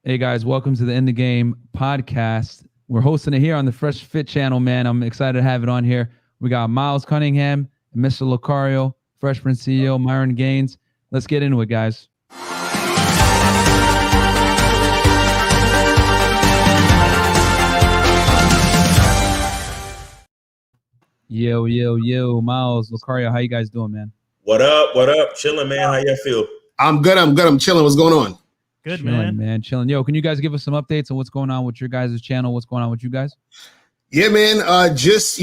Hey guys, welcome to the In the Game podcast. We're hosting it here on the Fresh&fit channel, man. I'm excited to have it on here. We got Miles Cunningham, and Mr. Lucario, Freshman CEO, Myron Gaines. Let's get into it, guys. Yo, Miles, Lucario, how you guys doing, man? What up? What up? Chilling, man. How you feel? I'm good. I'm chilling. What's going on? Good, Chilling, man. Chilling. Yo, can you guys give us some updates on what's going on with your guys' channel? What's going on with you guys? Yeah, man. Just,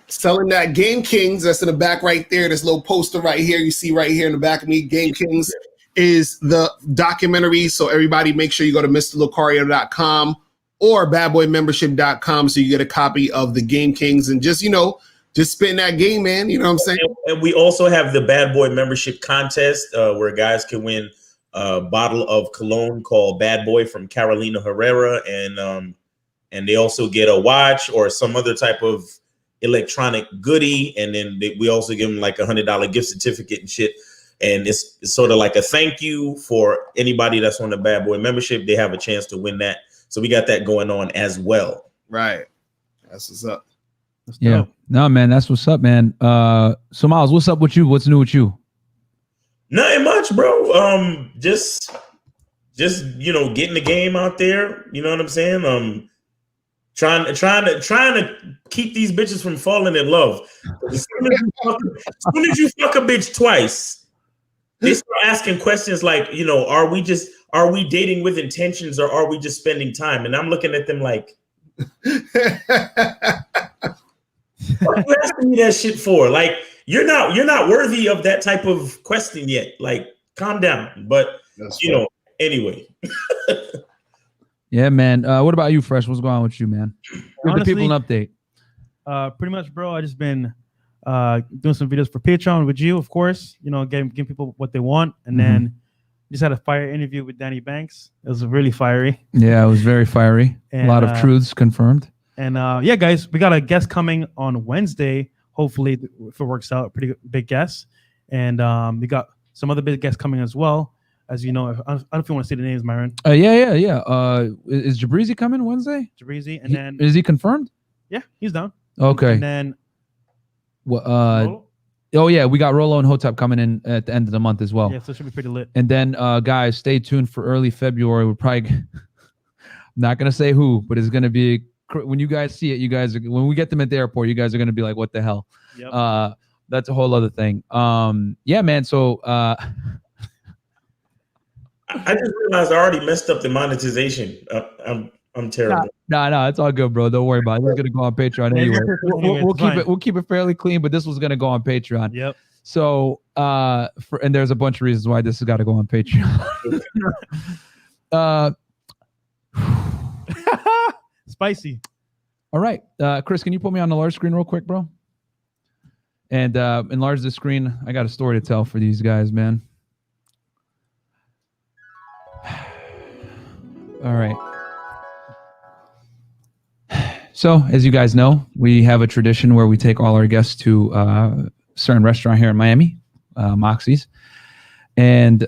selling that Game Kings. That's in the back right there. This little poster right here. You see right here in the back of me. Game Kings is the documentary. So everybody make sure you go to mrlucario.com or badboymembership.com so you get a copy of the Game Kings and just spin that game, man. You know what I'm saying? And we also have the Bad Boy membership contest where guys can win a bottle of cologne called Bad Boy from Carolina Herrera, and they also get a watch or some other type of electronic goodie, and then we also give them like $100 gift certificate and shit. And it's sort of like a thank you for anybody that's on the Bad Boy membership. They have a chance to win that, so we got that going on as well. Right, that's what's up. Yeah, no, man, that's what's up, man. So Miles, what's up with you? What's new with you? Nothing much, bro. Just getting the game out there. You know what I'm saying? Trying to keep these bitches from falling in love. As soon as you fuck a bitch twice, they start asking questions like, are we dating with intentions or are we just spending time? And I'm looking at them like, what are you asking me that shit for? Like, you're not worthy of that type of question yet. Like, calm down. But anyway. Yeah, man. What about you, Fresh? What's going on with you, man? Give the people an update. Pretty much, bro. I just been doing some videos for Patreon with you, of course. Giving people what they want, and then just had a fire interview with Danii Banks. It was really fiery. Yeah, it was very fiery. And, a lot of truths confirmed. And yeah, guys, we got a guest coming on Wednesday. Hopefully, if it works out, a pretty big guest. And we got some other big guests coming as well. As you know, I don't know if you want to say the names, Myron. Yeah. Is Jabrizi coming Wednesday? Jabrizi, and then is he confirmed? Yeah, he's down. Okay. And then we got Rolo and Hotep coming in at the end of the month as well. Yeah, so it should be pretty lit. And then guys, stay tuned for early February. We're probably I'm not gonna say who, but it's gonna be when you guys see it. When we get them at the airport, you guys are gonna be like, "What the hell?" Yep. That's a whole other thing. Yeah, man. So. I just realized I already messed up the monetization. I'm terrible. No, it's all good, bro. Don't worry about it. It's gonna go on Patreon anyway. We'll keep it fairly clean, but this was gonna go on Patreon. Yep. So and there's a bunch of reasons why this has got to go on Patreon. Spicy. All right, Chris, can you put me on the large screen real quick, bro? And enlarge the screen. I got a story to tell for these guys, man. All right. So, as you guys know, we have a tradition where we take all our guests to a certain restaurant here in Miami, Moxie's. And,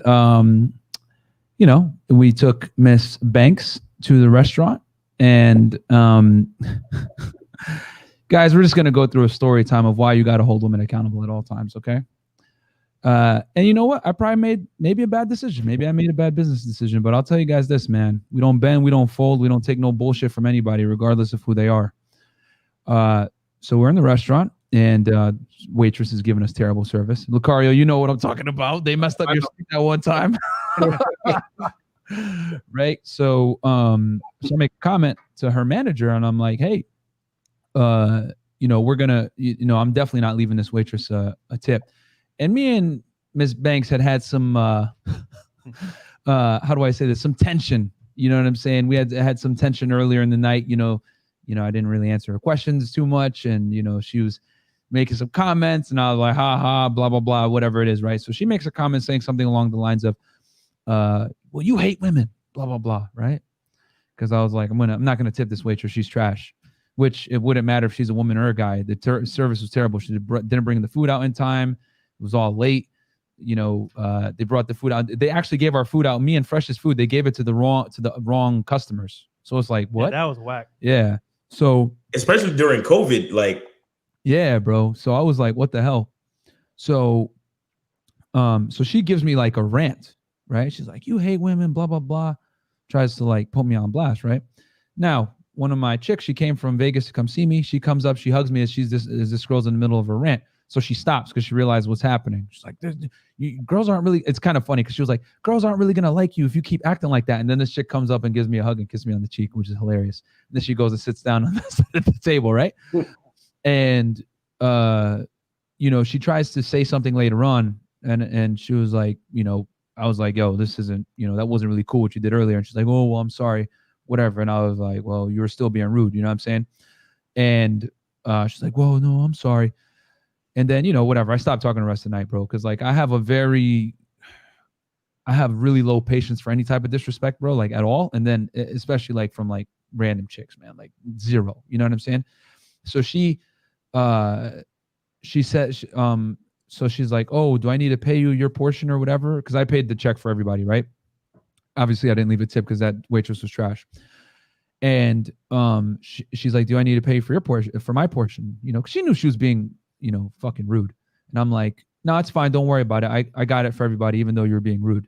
we took Miss Banks to the restaurant. And, guys, we're just going to go through a story time of why you got to hold women accountable at all times, okay? And you know what? I probably made maybe a bad decision. Maybe I made a bad business decision, but I'll tell you guys this, man. We don't bend, we don't fold, we don't take no bullshit from anybody, regardless of who they are. So we're in the restaurant, and waitress is giving us terrible service. Lucario, you know what I'm talking about. They messed up your steak that one time. Right? So I make a comment to her manager, and I'm like, hey, we're gonna, I'm definitely not leaving this waitress a tip. And me and Ms. Banks had some, how do I say this? Some tension. You know what I'm saying? We had some tension earlier in the night. I didn't really answer her questions too much, and she was making some comments, and I was like, ha ha, blah blah blah, whatever it is, right? So she makes a comment saying something along the lines of, "Well, you hate women, blah blah blah," right? Because I was like, I'm not gonna tip this waitress. She's trash. Which it wouldn't matter if she's a woman or a guy. The service was terrible. She didn't bring the food out in time. It was all late. they brought the food out. They actually gave our food out. Me and Fresh's food, they gave it to the wrong customers. So it's like, what? Yeah, that was whack. Yeah. So especially during COVID, like, yeah, bro. So I was like, what the hell? So she gives me like a rant, right? She's like, you hate women, blah, blah, blah. Tries to like put me on blast, right? Now, one of my chicks, she came from Vegas to come see me. She comes up, she hugs me as this girl's in the middle of her rant. So she stops because she realized what's happening. She's like, girls aren't really, it's kind of funny because she was like, girls aren't really going to like you if you keep acting like that. And then this chick comes up and gives me a hug and kisses me on the cheek, which is hilarious. And then she goes and sits down on the side of the table, right? And, she tries to say something later on. And she was like, I was like, yo, this isn't, that wasn't really cool what you did earlier. And she's like, oh, well, I'm sorry, whatever. And I was like, well, you were still being rude. You know what I'm saying? And she's like, well, no, I'm sorry. And then, whatever. I stopped talking the rest of the night, bro. Cause like I have really low patience for any type of disrespect, bro, like at all. And then especially like from like random chicks, man, like zero, you know what I'm saying? So she said, so she's like, oh, do I need to pay you your portion or whatever? Cause I paid the check for everybody, right? Obviously I didn't leave a tip because that waitress was trash. And she's like, do I need to pay for your portion, for my portion? Cause she knew she was being, fucking rude. And I'm like, no, it's fine. Don't worry about it. I got it for everybody, even though you were being rude.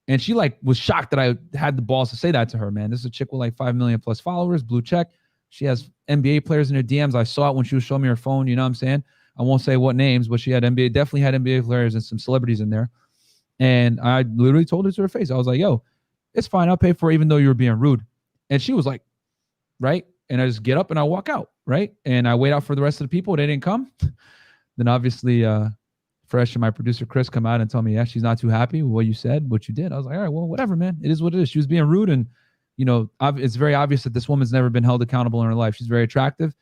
And she like was shocked that I had the balls to say that to her, man. This is a chick with like 5 million plus followers, blue check. She has NBA players in her DMs. I saw it when she was showing me her phone. You know what I'm saying? I won't say what names, but she had definitely had NBA players and some celebrities in there. And I literally told her to her face. I was like, yo, it's fine. I'll pay for it, even though you were being rude. And she was like, right. And I just get up and I walk out. Right. And I wait out for the rest of the people. They didn't come. Then obviously Fresh and my producer, Chris, come out and tell me, yeah, she's not too happy with what you said, what you did. I was like, all right, well, whatever, man. It is what it is. She was being rude. And, it's very obvious that this woman's never been held accountable in her life. She's very attractive.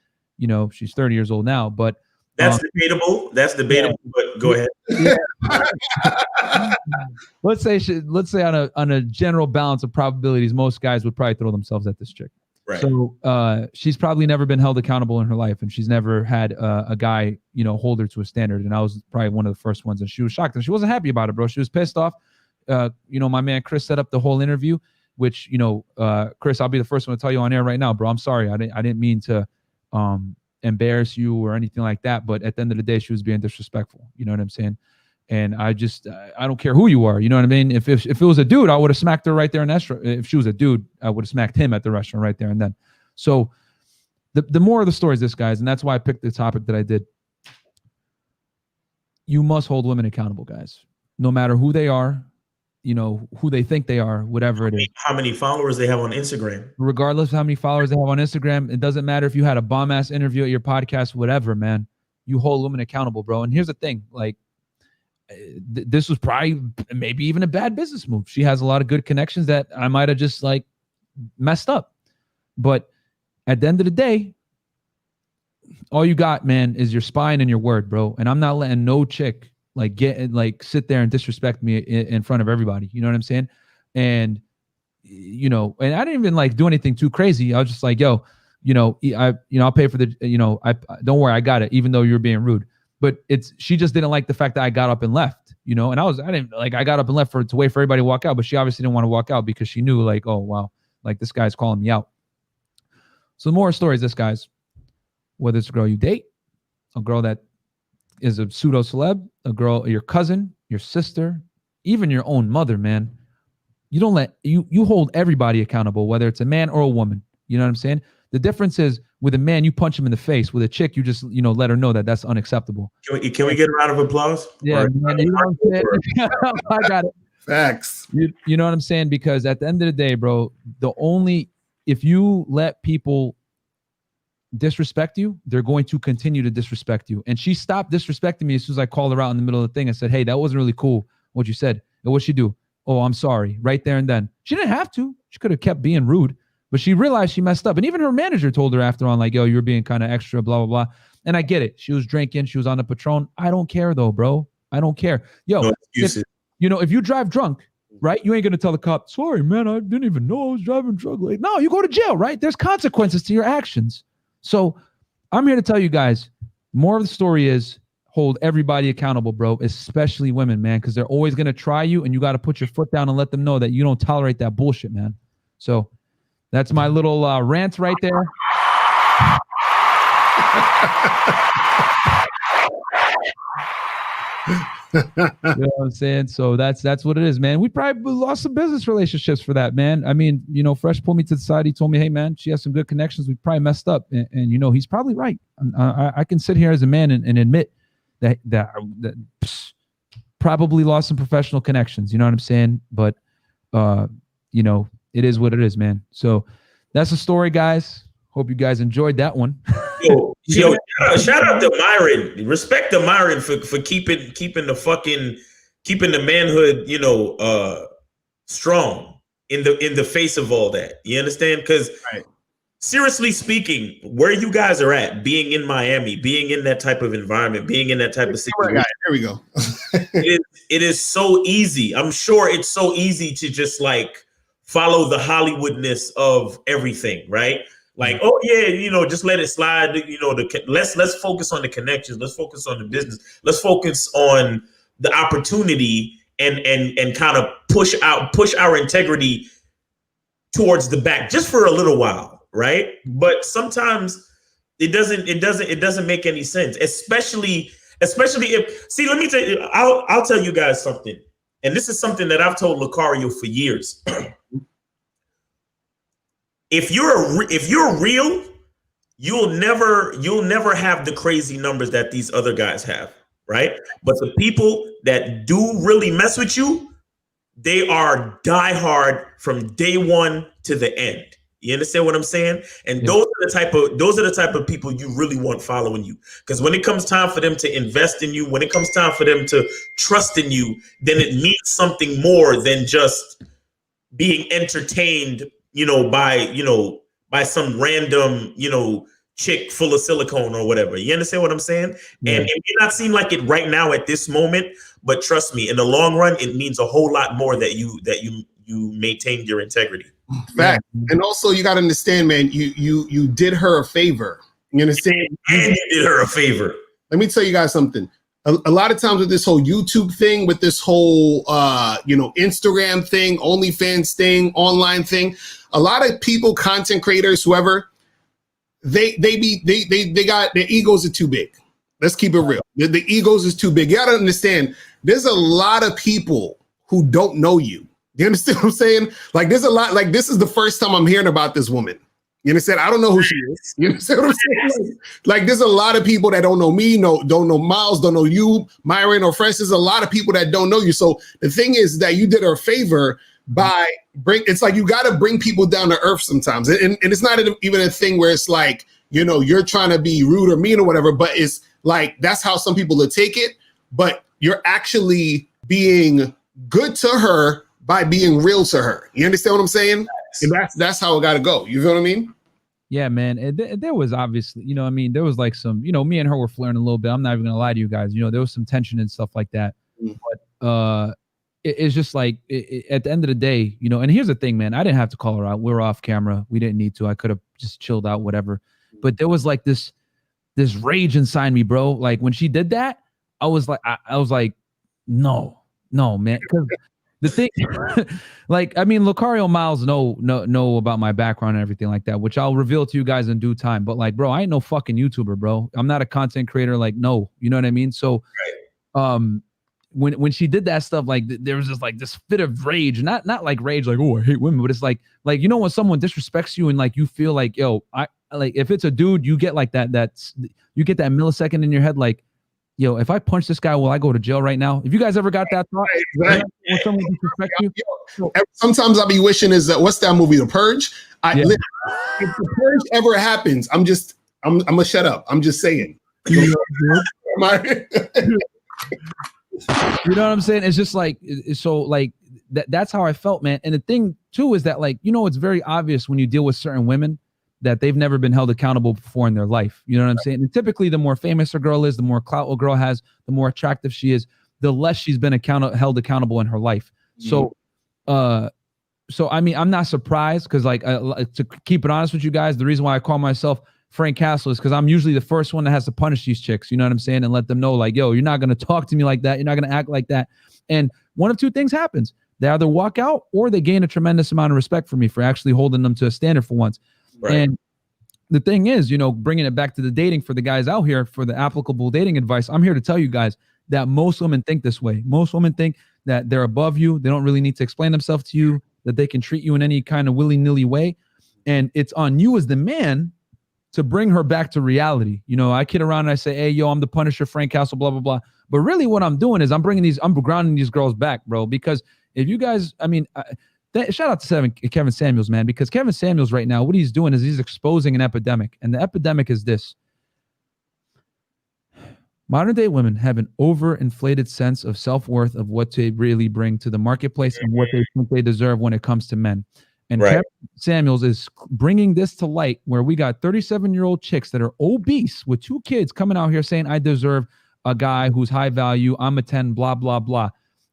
She's 30 years old now, but that's debatable. That's debatable, yeah. But go ahead. Yeah. Let's say on a general balance of probabilities, most guys would probably throw themselves at this chick. Right. So she's probably never been held accountable in her life, and she's never had a guy, hold her to a standard. And I was probably one of the first ones, and she was shocked, and she wasn't happy about it, bro. She was pissed off. My man Chris set up the whole interview, which Chris, I'll be the first one to tell you on air right now, bro. I'm sorry, I didn't mean to embarrass you or anything like that, but at the end of the day, she was being disrespectful. You know what I'm saying? And I just I don't care who you are. You know what I mean? If it was a dude, I would have smacked her right there in that restaurant. If she was a dude, I would have smacked him at the restaurant right there and then. So the more of the story is this, guys, and that's why I picked the topic that I did. You must hold women accountable, guys, no matter who they are, who they think they are, whatever it is. How many followers they have on Instagram. Regardless of how many followers they have on Instagram, it doesn't matter if you had a bomb-ass interview at your podcast, whatever, man. You hold women accountable, bro. And here's the thing, like, this was probably maybe even a bad business move. She has a lot of good connections that I might have just like messed up. But at the end of the day, all you got, man, is your spine and your word, bro. And I'm not letting no chick sit there and disrespect me in front of everybody. You know what I'm saying? And and I didn't even do anything too crazy. I was just like, yo, I'll pay for the, I don't worry, I got it, even though you're being rude. But she just didn't like the fact that I got up and left, and I got up and left to wait for everybody to walk out, but she obviously didn't want to walk out because she knew oh, wow, this guy's calling me out. So the more stories, this guys, whether it's a girl you date, a girl that is a pseudo celeb, a girl, your cousin, your sister, even your own mother, man, you don't let you hold everybody accountable, whether it's a man or a woman. You know what I'm saying? The difference is with a man, you punch him in the face. With a chick, you just, let her know that that's unacceptable. Can we get a round of applause? Yeah, man, you know what I'm saying? I got it. Facts. You know what I'm saying? Because at the end of the day, bro, if you let people disrespect you, they're going to continue to disrespect you. And she stopped disrespecting me as soon as I called her out in the middle of the thing and said, hey, that wasn't really cool what you said. And what'd she do? Oh, I'm sorry. Right there and then. She didn't have to. She could have kept being rude. But she realized she messed up. And even her manager told her after on, yo, you're being kind of extra, blah, blah, blah. And I get it. She was drinking. She was on the Patron. I don't care, though, bro. I don't care. Yo, no excuses. If you drive drunk, right, you ain't going to tell the cop, sorry, man, I didn't even know I was driving drunk. No, you go to jail, right? There's consequences to your actions. So I'm here to tell you guys, more of the story is hold everybody accountable, bro, especially women, man, because they're always going to try you, and you got to put your foot down and let them know that you don't tolerate that bullshit, man. So that's my little rant right there. You know what I'm saying? So that's what it is, man. We probably lost some business relationships for that, man. I mean, you know, Fresh pulled me to the side. He told me, hey, man, she has some good connections. We probably messed up. And you know, he's probably right. I can sit here as a man and admit that probably lost some professional connections. You know what I'm saying? But, you know, it is what it is, man. So that's the story, guys. Hope you guys enjoyed that one. Yo, shout out to Myron. Respect to Myron for keeping the manhood, you know, strong in the face of all that. You understand? Because seriously speaking, where you guys are at, being in Miami, being in that type of environment, being in that type of situation, there we go. it is so easy. I'm sure it's so easy to just like follow the Hollywoodness of everything, right? Like, oh yeah, you know, just let it slide. You know, let's focus on the connections. Let's focus on the business. Let's focus on the opportunity and kind of push our integrity towards the back just for a little while, right? But sometimes it doesn't make any sense, especially if, see, let me tell you, I'll tell you guys something, and this is something that I've told Lucario for years. If you're real, you'll never have the crazy numbers that these other guys have, right? But the people that do really mess with you, they are diehard from day one to the end. You understand what I'm saying? And those are the type of people you really want following you. Because when it comes time for them to invest in you, when it comes time for them to trust in you, then it means something more than just being entertained, you know, by some random, you know, chick full of silicone or whatever. You understand what I'm saying? Yeah. And it may not seem like it right now at this moment, but trust me, in the long run, it means a whole lot more that you maintain your integrity. Fact. And also you got to understand, man, you did her a favor. You understand? And you did her a favor. Let me tell you guys something. A lot of times with this whole YouTube thing, with this whole, you know, Instagram thing, OnlyFans thing, online thing, a lot of people, content creators, whoever, they got, their egos are too big. Let's keep it real. The egos is too big. You got to understand, there's a lot of people who don't know you. You understand what I'm saying? Like, there's a lot, like, this is the first time I'm hearing about this woman. You understand? I don't know who she is. You understand what I'm saying? Like, there's a lot of people that don't know me, don't know Miles, don't know you, Myron or Fresh. There's a lot of people that don't know you. So the thing is that you did her a favor by it's like you got to bring people down to earth sometimes. And it's not even a thing where it's like, you know, you're trying to be rude or mean or whatever, but it's like, that's how some people will take it. But you're actually being good to her by being real to her. You understand what I'm saying? And that's how it got to go. You feel what I mean? Yeah, man. There was obviously, you know, I mean, there was like some, you know, me and her were flirting a little bit. I'm not even gonna lie to you guys. You know, there was some tension and stuff like that. But it's just like at the end of the day, you know. And here's the thing, man. I didn't have to call her out. We were off camera. We didn't need to. I could have just chilled out, whatever. But there was like this rage inside me, bro. Like when she did that, I was like, no, man. Because the thing, like, I mean, Lucario, Miles know about my background and everything like that, which I'll reveal to you guys in due time. But like, bro, I ain't no fucking YouTuber, bro. I'm not a content creator. Like, no, you know what I mean? So, when she did that stuff, like there was just like this fit of rage, not like rage, like, oh, I hate women, but it's like, you know, when someone disrespects you and like you feel like, yo, I like, if it's a dude, you get like you get that millisecond in your head, like, yo, if I punch this guy, will I go to jail right now? If you guys ever got that thought, when someone disrespects you, sometimes I'll be wishing what's that movie, The Purge? If The Purge ever happens, I'm gonna shut up. I'm just saying. You know what I'm saying? It's just like, so like that's how I felt, man. And the thing too is that, like, you know, it's very obvious when you deal with certain women that they've never been held accountable before in their life. You know what I'm saying? And typically the more famous a girl is, the more clout a girl has, the more attractive she is, the less she's been held accountable in her life. So I mean, I'm not surprised, because like, to keep it honest with you guys, the reason why I call myself Frank Castle is because I'm usually the first one that has to punish these chicks, you know what I'm saying? And let them know, like, yo, you're not going to talk to me like that. You're not going to act like that. And one of two things happens. They either walk out or they gain a tremendous amount of respect for me for actually holding them to a standard for once. Right. And the thing is, you know, bringing it back to the dating for the guys out here, for the applicable dating advice, I'm here to tell you guys that most women think this way. Most women think that they're above you. They don't really need to explain themselves to you, that they can treat you in any kind of willy-nilly way. And it's on you as the man to bring her back to reality. You know, I kid around and I say, hey, yo, I'm the Punisher, Frank Castle, blah, blah, blah. But really what I'm doing is I'm grounding these girls back, bro. Because if you guys, I mean, shout out to Kevin Samuels, man, because Kevin Samuels right now, what he's doing is he's exposing an epidemic. And the epidemic is this. Modern day women have an overinflated sense of self-worth of what they really bring to the marketplace and what they think they deserve when it comes to men. And Kevin Samuels is bringing this to light, where we got 37-year-old chicks that are obese with 2 kids coming out here saying, I deserve a guy who's high value. I'm a 10, blah, blah, blah.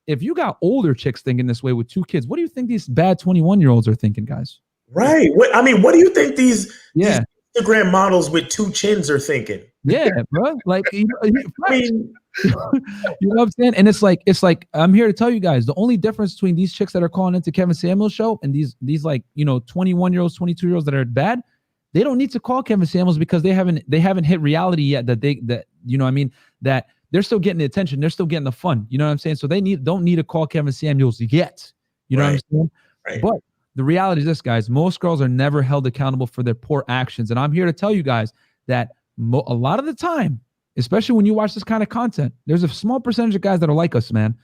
If you got older chicks thinking this way with 2 kids, what do you think these bad 21-year-olds are thinking, guys? Right. What do you think these Instagram models with 2 chins are thinking? Yeah, bro. Like, you know what I'm saying? And it's like I'm here to tell you guys, the only difference between these chicks that are calling into Kevin Samuels' show and these like, you know, 21-year-olds, 22-year-olds that are bad, they don't need to call Kevin Samuels because they haven't hit reality yet. That you know what I mean, that they're still getting the attention, they're still getting the fun. You know what I'm saying? So they don't need to call Kevin Samuels yet. You know what I'm saying? Right. But the reality is this, guys, most girls are never held accountable for their poor actions. And I'm here to tell you guys that a lot of the time, especially when you watch this kind of content, there's a small percentage of guys that are like us, man.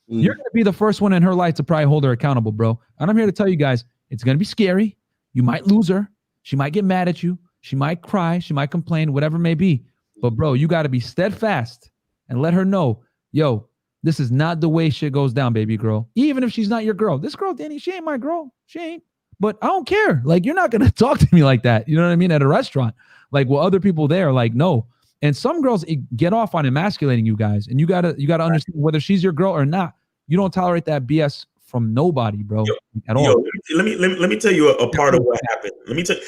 You're going to be the first one in her life to probably hold her accountable, bro. And I'm here to tell you guys, it's going to be scary. You might lose her. She might get mad at you. She might cry. She might complain, whatever it may be. But, bro, you got to be steadfast and let her know, yo, this is not the way shit goes down, baby girl. Even if she's not your girl. This girl, Danii, she ain't my girl. She ain't. But I don't care. Like, you're not going to talk to me like that. You know what I mean? At a restaurant. Like, well, other people there, like, no. And some girls get off on emasculating you guys. And you gotta understand whether she's your girl or not. You don't tolerate that BS from nobody, bro, at all. Let me tell you a part of what happened. Let me tell you.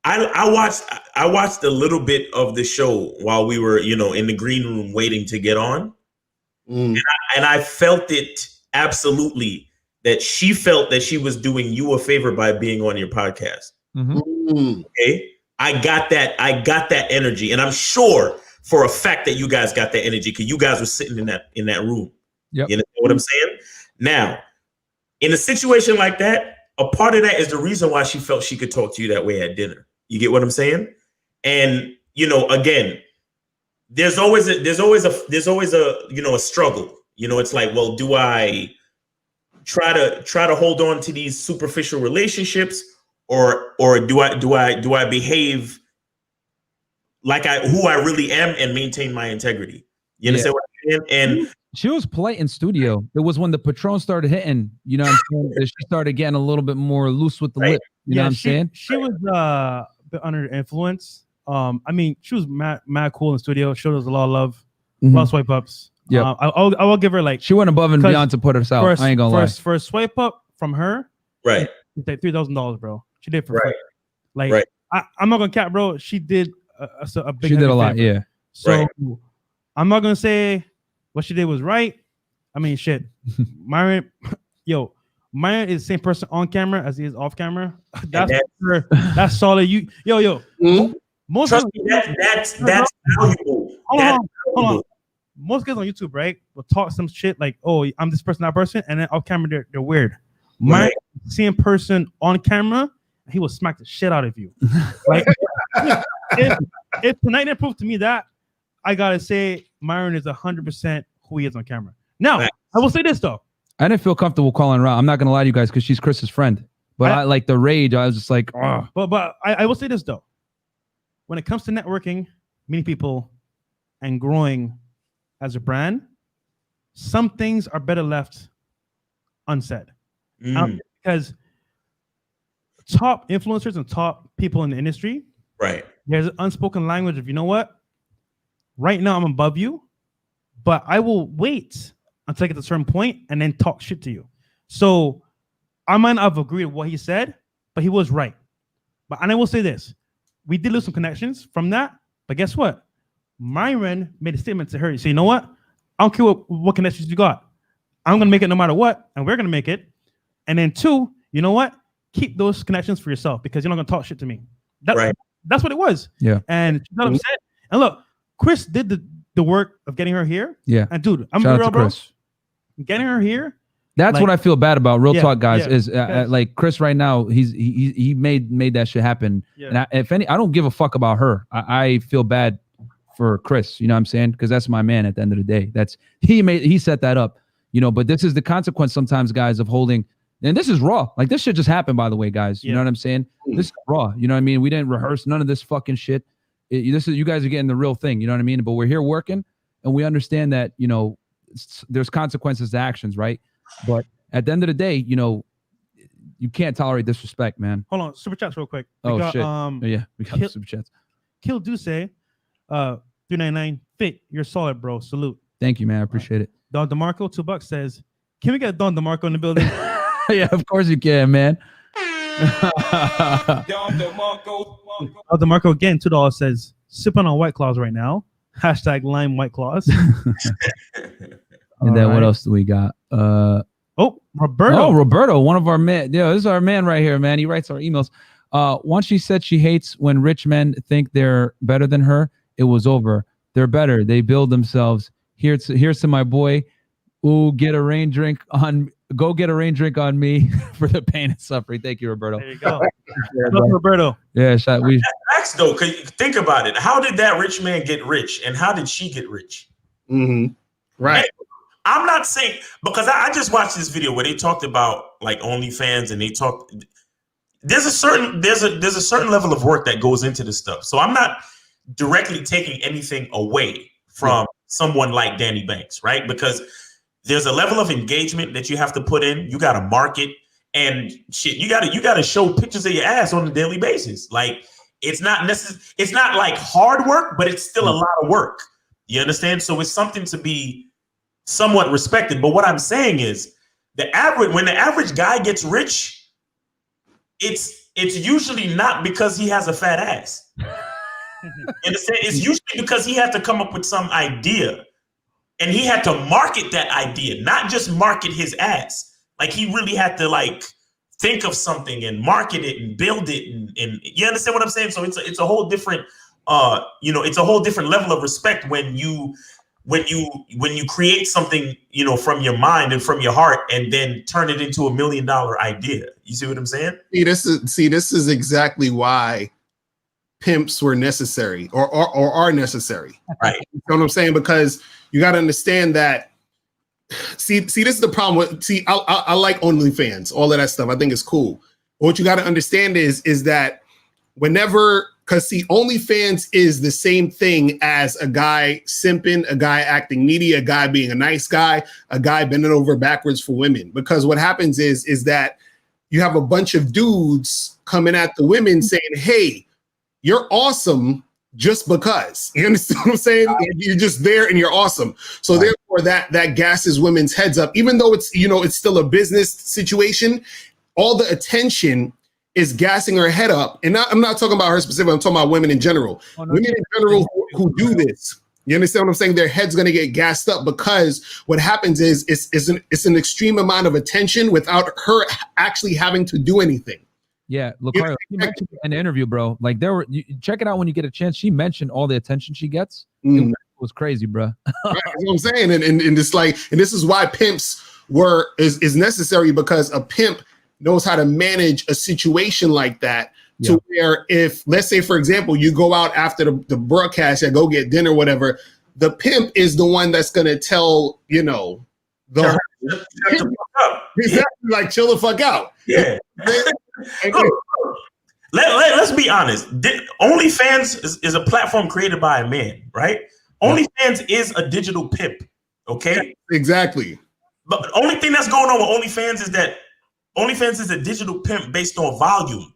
I watched a little bit of the show while we were, you know, in the green room waiting to get on. And I felt it absolutely, that she felt that she was doing you a favor by being on your podcast. Okay. I got that energy, and I'm sure for a fact that you guys got that energy because you guys were sitting in that room. Yep. You know what I'm saying? Now, in a situation like that, a part of that is the reason why she felt she could talk to you that way at dinner. You get what I'm saying? And you know, again, there's always a you know, a struggle. You know, it's like, well, do I try to hold on to these superficial relationships? Or do I behave like who I really am and maintain my integrity? You understand what I'm saying? And she was polite in studio. It was when the Patron started hitting, you know what I'm saying, that she started getting a little bit more loose with the lip. You know what I'm saying? She was a bit under influence. I mean, she was mad cool in the studio. Showed us a lot of love, a lot of swipe ups. Yeah, I will give her, like, she went above and beyond to put herself. I ain't gonna lie. For a swipe up from her, right? It's like $3,000, bro. She did for free. Like, I'm not gonna cap, bro. She did a big. She did a lot, yeah. So I'm not gonna say what she did was right. I mean, shit. Myron is the same person on camera as he is off camera. That's solid. Most trust me, that's valuable. Hold on. Most guys on YouTube, right, will talk some shit like, "Oh, I'm this person, that person," and then off camera they're weird. My same person on camera, he will smack the shit out of you. Like, if tonight didn't prove to me that, I gotta say Myron is 100% who he is on camera. Now, I will say this though. I didn't feel comfortable calling her out. I'm not gonna lie to you guys because she's Chris's friend. But I like the rage. I was just like, oh. But I will say this though. When it comes to networking, meeting people, and growing as a brand, some things are better left unsaid. Because top influencers and top people in the industry, there's an unspoken language of, you know what? Right now I'm above you, but I will wait until I get to a certain point and then talk shit to you. So I might not have agreed with what he said, but he was right. And I will say this. we did lose some connections from that. But guess what? Myron made a statement to her. He said, you know what? I don't care what connections you got. I'm going to make it no matter what, and we're going to make it. And then 2, you know what? Keep those connections for yourself because you're not going to talk shit to me. That's what it was. Yeah. And she's not upset. And look, Chris did the work of getting her here. Yeah. And dude, I'm Shout real, out to bro. Chris. Getting her here. That's like, what I feel bad about. Real talk, guys, yeah, is like Chris right now. He made that shit happen. Yeah. And I don't give a fuck about her. I feel bad for Chris. You know what I'm saying? Because that's my man. At the end of the day, he set that up. You know, but this is the consequence sometimes, guys, of holding. And this is raw. Like this shit just happened, by the way, guys. You know what I'm saying? This is raw. You know what I mean? We didn't rehearse none of this fucking shit. You guys are getting the real thing. You know what I mean? But we're here working, and we understand that there's consequences to actions, right? But at the end of the day, you can't tolerate disrespect, man. Hold on, super chats real quick. Shit. Yeah, we got super chats. Kill do say, 399 fit. You're solid, bro. Salute. Thank you, man. I appreciate it. Don DeMarco, $2 says, can we get Don DeMarco in the building? Yeah, of course you can, man. Don DeMarco again, $2 says, sipping on White Claws right now. # lime White Claws. And then what else do we got? Roberto. Oh, Roberto, one of our men. Yeah, this is our man right here, man. He writes our emails. Once she said she hates when rich men think they're better than her, it was over. They're better. They build themselves. Here's to my boy. Ooh, go get a rain drink on me for the pain and suffering. Thank you, Roberto. There you go. Roberto. Yeah, Facts though, because think about it. How did that rich man get rich, and how did she get rich? Mm-hmm. Right. And I'm not saying, because I just watched this video where they talked about like OnlyFans, and they talked. There's a certain level of work that goes into this stuff. So I'm not directly taking anything away from someone like Danii Banks, right? Because there's a level of engagement that you have to put in. You got to market and shit. You got to show pictures of your ass on a daily basis. Like it's not like hard work, but it's still a lot of work. You understand? So it's something to be somewhat respected. But what I'm saying is when the average guy gets rich, it's usually not because he has a fat ass. Understand? It's usually because he had to come up with some idea, and he had to market that idea, not just market his ass. Like he really had to like think of something and market it and build it, and you understand what I'm saying? So it's a whole different it's a whole different level of respect when you create something, from your mind and from your heart, and then turn it into $1 million idea. You see what I'm saying? This is exactly why pimps were necessary or are necessary. Right. You know what I'm saying? Because you got to understand that. See, this is the problem with. I like OnlyFans, all of that stuff. I think it's cool. But what you got to understand is that because OnlyFans is the same thing as a guy simping, a guy acting needy, a guy being a nice guy, a guy bending over backwards for women. Because what happens is that you have a bunch of dudes coming at the women saying, "Hey, you're awesome just because." You understand what I'm saying? You're just there and you're awesome. So therefore that gasses women's heads up, even though it's still a business situation. All the attention is gassing her head up. And I'm not talking about her specifically. I'm talking about women in general. Women in general who do this. You understand what I'm saying? Their head's going to get gassed up because what happens is it's an extreme amount of attention without her actually having to do anything. Yeah, look, you mentioned in the interview, bro. Like check it out when you get a chance. She mentioned all the attention she gets. It was crazy, bro. Right, that's what I'm saying, and it's like, and this is why pimps is necessary, because a pimp knows how to manage a situation like that. To where, if let's say, for example, you go out after the broadcast and go get dinner, whatever, the pimp is the one that's gonna tell shut the fuck up. Exactly, like chill the fuck out. Yeah. Let's be honest. OnlyFans is a platform created by a man, right? OnlyFans is a digital pimp. Okay. Exactly. But the only thing that's going on with OnlyFans is that OnlyFans is a digital pimp based on volume.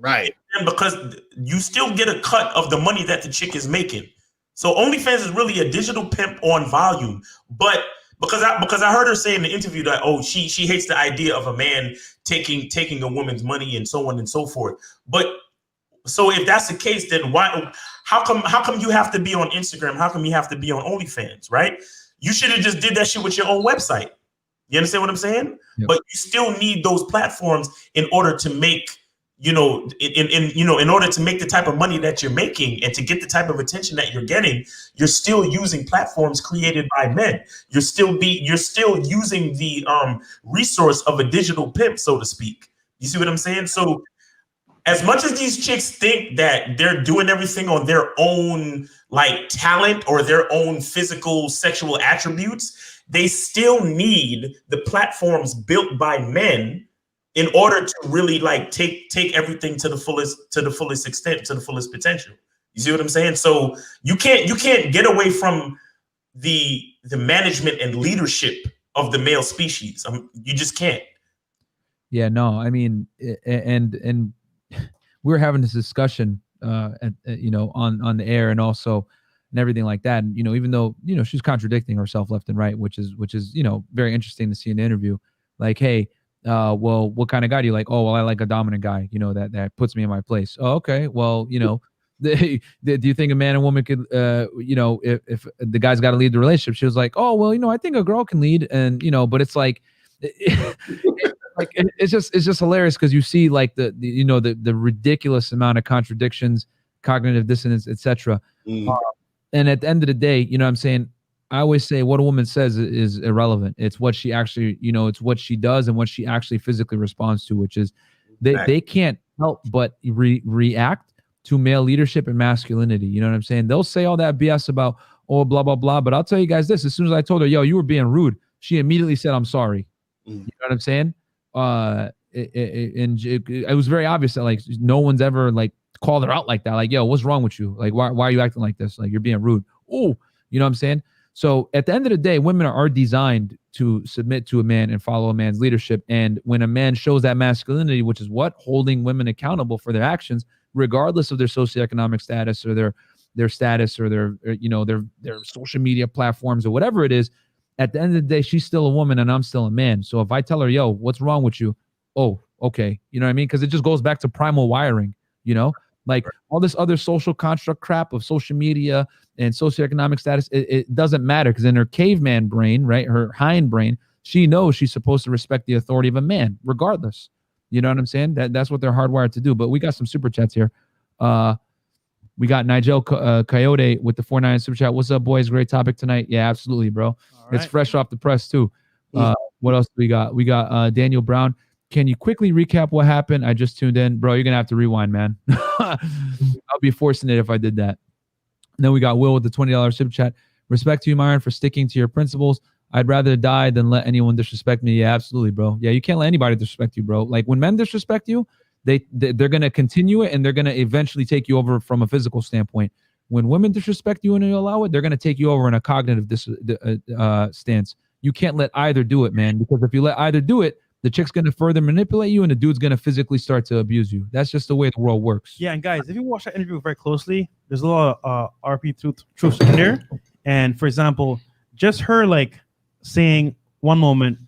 Right. And because you still get a cut of the money that the chick is making. So OnlyFans is really a digital pimp on volume. But because I heard her say in the interview that, she hates the idea of a man taking a woman's money and so on and so forth. But So if that's the case, then how come you have to be on Instagram? How come you have to be on OnlyFans, right? You should have just did that shit with your own website. You understand what I'm saying? Yep. But you still need those platforms in order to make, in order to make the type of money that you're making and to get the type of attention that you're getting. You're still using platforms created by men. You're still using the resource of a digital pimp, so to speak. You see what I'm saying? So as much as these chicks think that they're doing everything on their own like talent or their own physical sexual attributes, they still need the platforms built by men in order to really like take everything to the fullest extent, to the fullest potential. You see what I'm saying? So you can't get away from the management and leadership of the male species. You just can't. Yeah, no, I mean, and we were having this discussion, on the air and also and everything like that. And, even though, she's contradicting herself left and right, which is, very interesting to see in the interview. Like, hey, well, what kind of guy do you like? Oh, well, I like a dominant guy, that puts me in my place. Oh, okay. Well, do you think a man and woman could, if the guy's got to lead the relationship? She was like, oh, well, I think a girl can lead. And, but it's like, like it's just hilarious because you see like the ridiculous amount of contradictions, cognitive dissonance, etc. And at the end of the day, what I'm saying, I always say what a woman says is irrelevant. It's what she actually, it's what she does and what she actually physically responds to, which is they can't help but react to male leadership and masculinity. You know what I'm saying? They'll say all that BS about, oh, blah, blah, blah. But I'll tell you guys this, as soon as I told her, yo, you were being rude, she immediately said, I'm sorry. You know what I'm saying? It was very obvious that like no one's ever like called her out like that. Like, yo, what's wrong with you? Like, why are you acting like this? Like, you're being rude. Oh, you know what I'm saying? So at the end of the day, women are designed to submit to a man and follow a man's leadership. And when a man shows that masculinity, which is what? Holding women accountable for their actions, regardless of their socioeconomic status or their status or their social media platforms or whatever it is, at the end of the day, she's still a woman and I'm still a man. So if I tell her, yo, what's wrong with you? Oh, okay. You know what I mean? Because it just goes back to primal wiring, like all this other social construct crap of social media and socioeconomic status. It doesn't matter because in her caveman brain, right, her hind brain, she knows she's supposed to respect the authority of a man regardless. You know what I'm saying? That's what they're hardwired to do. But we got some super chats here. We got Nigel Coyote with the 4.9 super chat. What's up, boys? Great topic tonight. Yeah, absolutely, bro. It's fresh off the press too. What else do we got? We got Daniel Brown. Can you quickly recap what happened? I just tuned in. Bro, you're going to have to rewind, man. I'll be forcing it if I did that. And then we got Will with the $20 super chat. Respect to you, Myron, for sticking to your principles. I'd rather die than let anyone disrespect me. Yeah, absolutely, bro. Yeah, you can't let anybody disrespect you, bro. Like when men disrespect you, they're going to continue it and they're going to eventually take you over from a physical standpoint. When women disrespect you and you allow it, they're going to take you over in a cognitive stance. You can't let either do it, man, because if you let either do it, the chick's going to further manipulate you and the dude's going to physically start to abuse you. That's just the way the world works. Yeah, and guys, if you watch that interview very closely, there's a lot of RP truths in there. And for example, just her like saying one moment,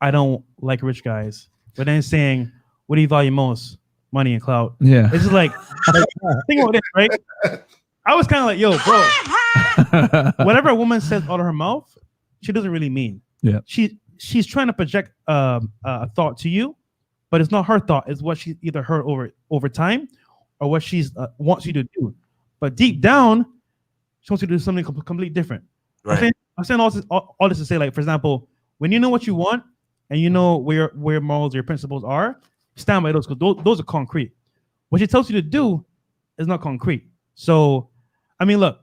I don't like rich guys, but then saying, what do you value most? Money and clout. Yeah. It's just like think about this, right? I was kind of like, yo, bro, whatever a woman says out of her mouth, she doesn't really mean. Yeah. She's trying to project a thought to you, but it's not her thought. It's what she either heard over time or what she's wants you to do. But deep down, she wants you to do something completely different. Right. I'm saying all this to say, like, for example, when you know what you want and you know where morals, your principles are, stand by those because those are concrete. What she tells you to do is not concrete. So, I mean, look,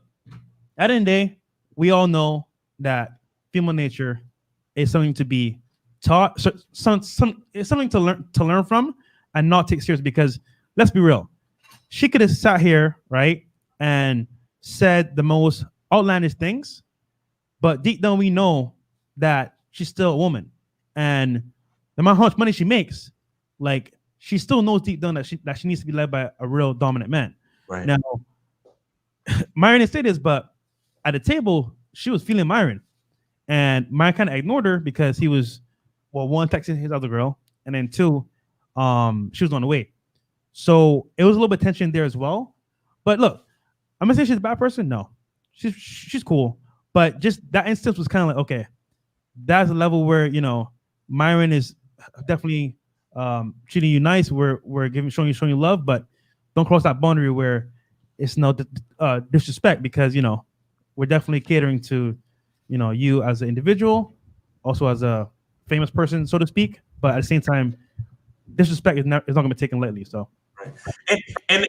at the end of the day, we all know that female nature is something to be taught. So it's something to learn from and not take serious. Because let's be real, she could have sat here, right, and said the most outlandish things, but deep down we know that she's still a woman, and no matter how much money she makes, like she still knows deep down that she needs to be led by a real dominant man. Right. Now, Myron didn't say this, but at the table she was feeling Myron. And Myron kind of ignored her because he was, well, one, texting his other girl, and then two, she was on the way. So it was a little bit tension there as well. But look, I'm gonna say she's a bad person. No, she's cool. But just that instance was kind of like, okay, that's a level where, you know, Myron is definitely treating you nice. We're showing you love, but don't cross that boundary where it's no disrespect, because, you know, we're definitely catering to, you know, you as an individual, also as a famous person, so to speak. But at the same time, disrespect is not going to be taken lightly. So, and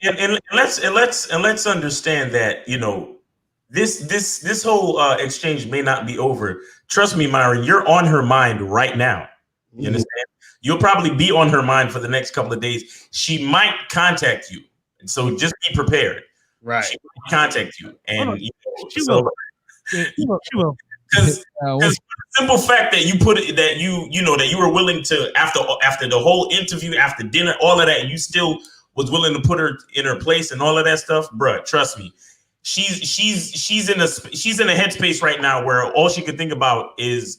let's understand that, you know, this whole exchange may not be over. Trust me, Myron, you're on her mind right now. You understand? You'll probably be on her mind for the next couple of days. She might contact you, so just be prepared. Right. She might contact you, and you know, she will. Yeah, she will. Because the simple fact that you put it, that you know that you were willing to, after the whole interview, after dinner, all of that, you still was willing to put her in her place and all of that stuff, bruh. Trust me, she's in a headspace right now where all she could think about is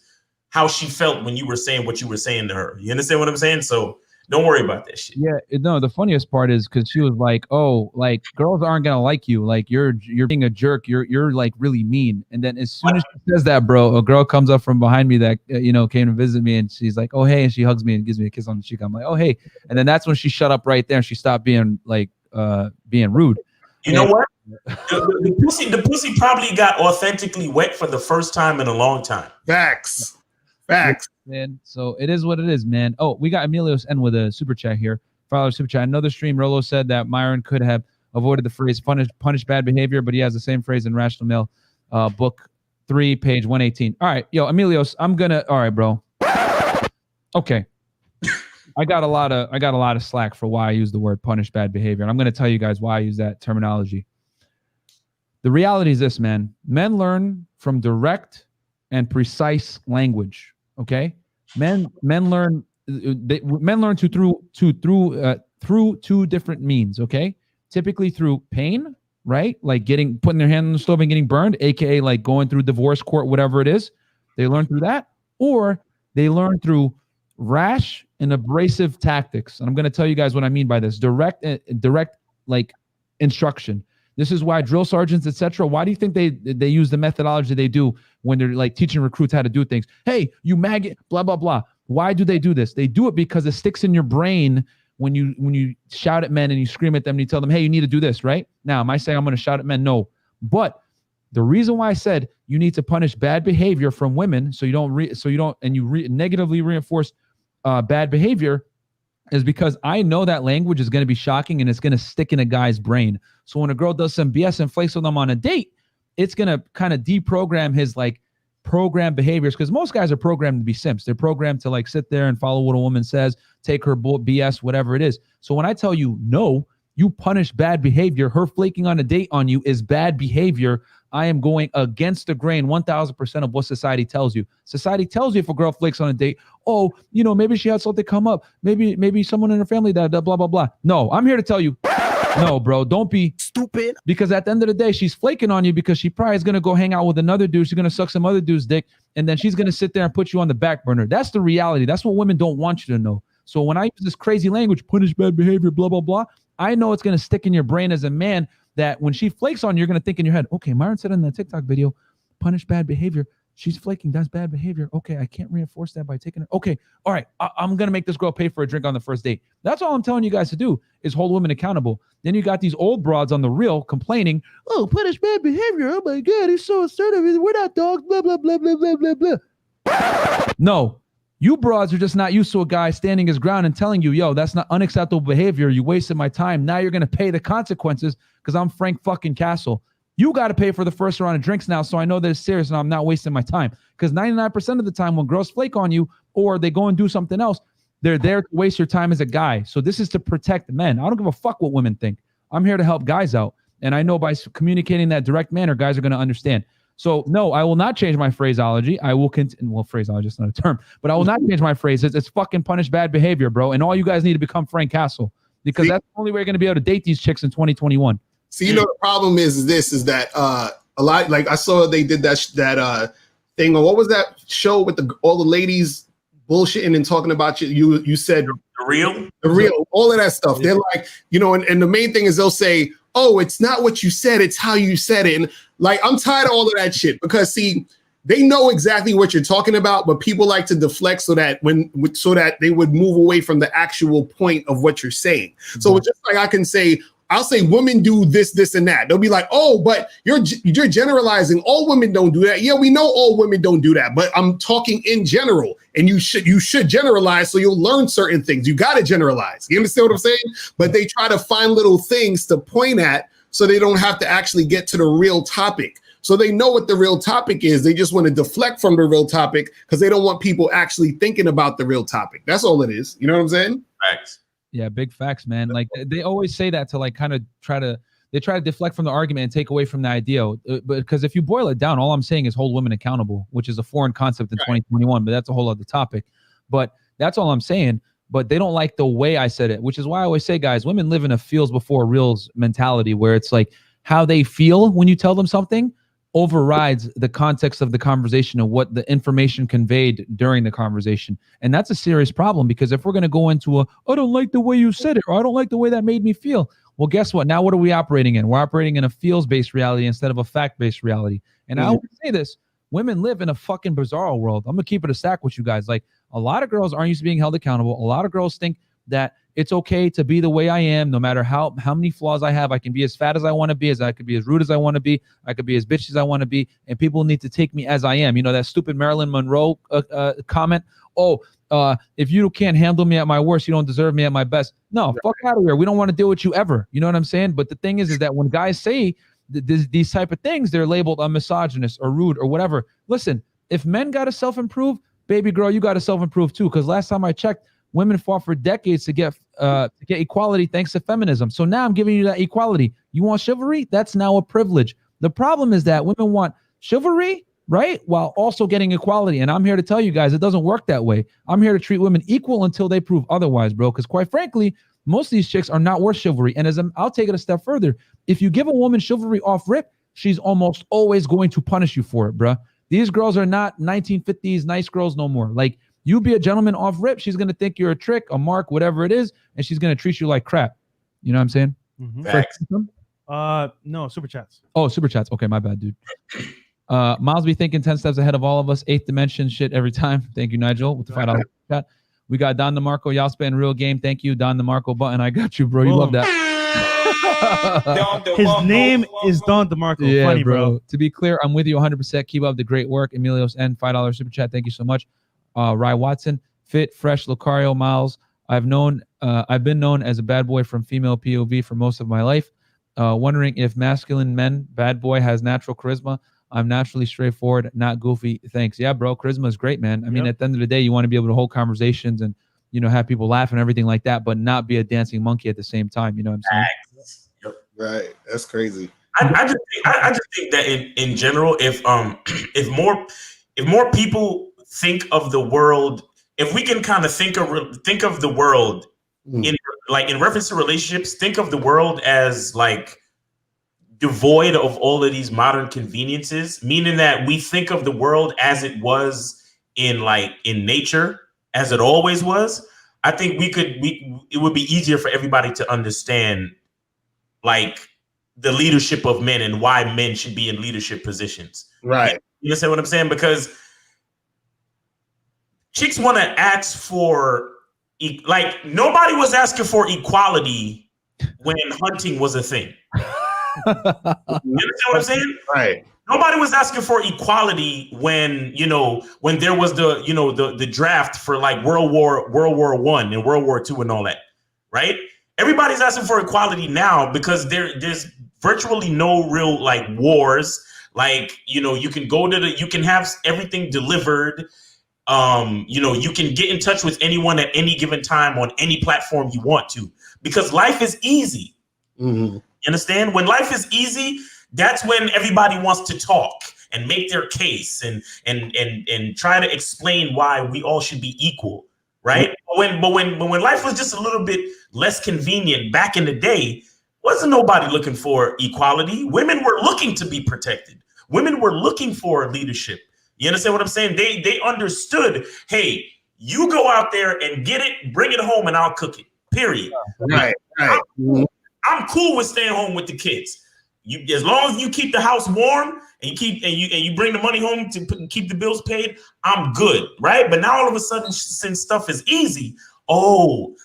how she felt when you were saying what you were saying to her. You understand what I'm saying? So don't worry about that shit. Yeah, no, the funniest part is because she was like, "Oh, like girls aren't gonna like you. Like you're being a jerk. You're like really mean." And then as soon as she says that, bro, a girl comes up from behind me that you know came to visit me, and she's like, "Oh hey," and she hugs me and gives me a kiss on the cheek. I'm like, "Oh hey," and then that's when she shut up right there and she stopped being like being rude. You know what? The pussy probably got authentically wet for the first time in a long time. Facts. Man, so it is what it is, man. Oh, we got Emilio's N with a super chat here. Follow super chat. Another stream, Rolo said that Myron could have avoided the phrase punish bad behavior, but he has the same phrase in Rational Male, book 3, page 118. All right, yo, Emilios, all right, bro. Okay. I got a lot of slack for why I use the word punish bad behavior, and I'm gonna tell you guys why I use that terminology. The reality is this, man. Men learn from direct and precise language. Okay, men learn through two different means. Okay, typically through pain, right? Like putting their hand on the stove and getting burned, aka like going through divorce court, whatever it is. They learn through that, or they learn through rash and abrasive tactics. And I'm going to tell you guys what I mean by this: direct like instruction. This is why drill sergeants, etc. Why do you think they use the methodology they do when they're like teaching recruits how to do things? Hey, you maggot, blah, blah, blah. Why do they do this? They do it because it sticks in your brain when you shout at men and you scream at them and you tell them, hey, you need to do this, right? Now, am I saying I'm going to shout at men? No. But the reason why I said you need to punish bad behavior from women so you don't negatively reinforce bad behavior is because I know that language is going to be shocking and it's going to stick in a guy's brain. So when a girl does some BS and flakes with them on a date, it's going to kind of deprogram his like programmed behaviors, because most guys are programmed to be simps. They're programmed to like sit there and follow what a woman says, take her BS, whatever it is. So when I tell you, no, you punish bad behavior, her flaking on a date on you is bad behavior. I am going against the grain 1,000% of what society tells you. Society tells you if a girl flakes on a date, oh, you know, maybe she had something come up. Maybe someone in her family that blah, blah, blah. No, I'm here to tell you, no, bro, don't be stupid. Because at the end of the day, she's flaking on you because she probably is going to go hang out with another dude. She's going to suck some other dude's dick. And then she's going to sit there and put you on the back burner. That's the reality. That's what women don't want you to know. So when I use this crazy language, punish bad behavior, blah, blah, blah, I know it's going to stick in your brain as a man that when she flakes on you, you're going to think in your head, okay, Myron said in the TikTok video, punish bad behavior. She's flaking. That's bad behavior. Okay, I can't reinforce that by taking it. Okay, all right, I'm going to make this girl pay for a drink on the first date. That's all I'm telling you guys to do is hold women accountable. Then you got these old broads on the reel complaining, oh, punish bad behavior. Oh, my God, he's so assertive. We're not dogs, blah, blah, blah, blah, blah, blah, blah. No, you broads are just not used to a guy standing his ground and telling you, yo, that's not unacceptable behavior. You wasted my time. Now you're going to pay the consequences because I'm Frank fucking Castle. You got to pay for the first round of drinks now, so I know that it's serious and I'm not wasting my time. Because 99% of the time when girls flake on you or they go and do something else, they're there to waste your time as a guy. So this is to protect men. I don't give a fuck what women think. I'm here to help guys out. And I know by communicating that direct manner, guys are going to understand. So no, I will not change my phraseology. I will continue. Well, phraseology is not a term, but I will not change my phrases. It's fucking punish bad behavior, bro. And all you guys need to become Frank Castle, because that's the only way you're going to be able to date these chicks in 2021. See, you know, the problem is that a lot, like I saw they did that thing, or what was that show with all the ladies bullshitting and talking about you said the the real, all of that stuff. They're like, you know, and the main thing is they'll say, oh, it's not what you said, it's how you said it. And like, I'm tired of all of that shit because see, they know exactly what you're talking about, but people like to deflect so that they would move away from the actual point of what you're saying. Mm-hmm. So it's just like I'll say women do this, this, and that. They'll be like, oh, but you're generalizing. All women don't do that. Yeah, we know all women don't do that, but I'm talking in general. And you should generalize so you'll learn certain things. You got to generalize. You understand what I'm saying? But they try to find little things to point at so they don't have to actually get to the real topic. So they know what the real topic is. They just want to deflect from the real topic because they don't want people actually thinking about the real topic. That's all it is. You know what I'm saying? Facts. Yeah, big facts, man. Like they always say that to like kind of try to deflect from the argument and take away from the idea. But because if you boil it down, all I'm saying is hold women accountable, which is a foreign concept in 2021, but that's a whole other topic. But that's all I'm saying. But they don't like the way I said it, which is why I always say, guys, women live in a feels before reals mentality where it's like how they feel when you tell them something overrides the context of the conversation and what the information conveyed during the conversation. And that's a serious problem because if we're going to go into I don't like the way you said it, or I don't like the way that made me feel. Well, guess what? Now what are we operating in? We're operating in a feels-based reality instead of a fact-based reality. And I always say this, women live in a fucking bizarre world. I'm going to keep it a stack with you guys. Like a lot of girls aren't used to being held accountable. A lot of girls think that it's okay to be the way I am, no matter how many flaws I have. I can be as fat as I want to be, I could be as rude as I want to be, I could be as bitchy as I want to be, and people need to take me as I am. You know, that stupid Marilyn Monroe comment, if you can't handle me at my worst, you don't deserve me at my best. No, fuck out of here. We don't want to deal with you ever. You know what I'm saying? But the thing is that when guys say these type of things, they're labeled a misogynist or rude or whatever. Listen, if men got to self-improve, baby girl, you got to self-improve too. Because last time I checked, women fought for decades to get equality thanks to feminism. So now I'm giving you that equality. You want chivalry? That's now a privilege. The problem is that women want chivalry, right? While also getting equality. And I'm here to tell you guys, it doesn't work that way. I'm here to treat women equal until they prove otherwise, bro. Because quite frankly, most of these chicks are not worth chivalry. And I'll take it a step further. If you give a woman chivalry off rip, she's almost always going to punish you for it, bro. These girls are not 1950s nice girls no more. Like, you be a gentleman off rip, she's going to think you're a trick, a mark, whatever it is, and she's going to treat you like crap. You know what I'm saying? Mm-hmm. No, super chats. Oh, super chats. Okay, my bad, dude. Miles be thinking 10 steps ahead of all of us. 8th dimension shit every time. Thank you, Nigel, with the $5 chat. We got Don DeMarco, y'all spend real game. Thank you, Don DeMarco button. I got you, bro. You love that. His name is Don DeMarco. Yeah, funny, bro. To be clear, I'm with you 100%. Keep up the great work. Emilios N, $5 super chat. Thank you so much. Rye Watson, Fit, Fresh, Lucario, Miles. I've been known as a bad boy from female POV for most of my life. Wondering if masculine men, bad boy has natural charisma. I'm naturally straightforward, not goofy. Thanks. Yeah, bro. Charisma is great, man. I mean, at the end of the day, you want to be able to hold conversations and, you know, have people laugh and everything like that, but not be a dancing monkey at the same time. You know what I'm saying? Right. That's crazy. I just think that in general, if more people think of the world, if we can kind of think of the world in reference to relationships, think of the world as like devoid of all of these modern conveniences, meaning that we think of the world as it was in nature, as it always was. I think it would be easier for everybody to understand like the leadership of men and why men should be in leadership positions. Right. You understand what I'm saying? Because chicks want to ask for, like, nobody was asking for equality when hunting was a thing. You understand what I'm saying? Right. Nobody was asking for equality when there was the draft for like World War I and World War II and all that, right? Everybody's asking for equality now because there's virtually no real like wars. Like, you can you can have everything delivered. You can get in touch with anyone at any given time on any platform you want to, because life is easy. Mm-hmm. You understand? When life is easy, that's when everybody wants to talk and make their case and try to explain why we all should be equal, right? Mm-hmm. But when life was just a little bit less convenient back in the day, wasn't nobody looking for equality. Women were looking to be protected. Women were looking for leadership. You understand what I'm saying? They understood, hey, You go out there and get it, bring it home, and I'll cook it. Period. Right. I'm cool with staying home with the kids. As long as you keep the house warm and you bring the money home to keep the bills paid, I'm good, right? But now all of a sudden, since stuff is easy, you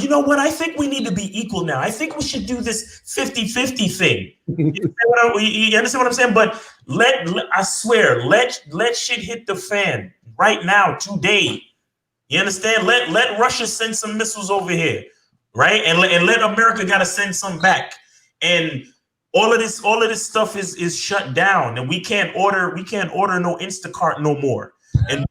know what? I think we need to be equal now. I think we should do this 50-50 thing. You understand what I'm saying? But I swear, let shit hit the fan right now, today. You understand? Let Russia send some missiles over here, right? And let America gotta send some back. And all of this stuff is shut down, and we can't order no Instacart no more, and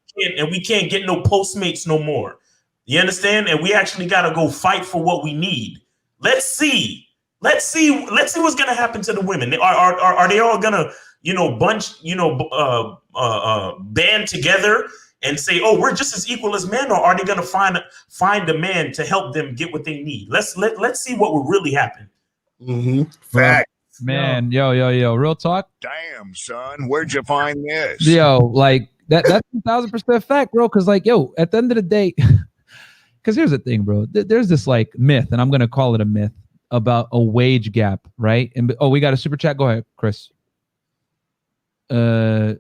we can't get no Postmates no more. You understand? And we actually got to go fight for what we need. Let's see what's gonna happen to the women. Are they all gonna band together and say, oh, we're just as equal as men, or are they gonna find a man to help them get what they need? Let's see what will really happen. Fact. Man, yo, real talk. Damn, son, where'd you find this? Yo, like that's 1,000% fact, bro. Because like, yo, at the end of the day, because here's the thing, bro. There's this like myth, and I'm gonna call it a myth about a wage gap, right? And we got a super chat. Go ahead, Chris. Y'all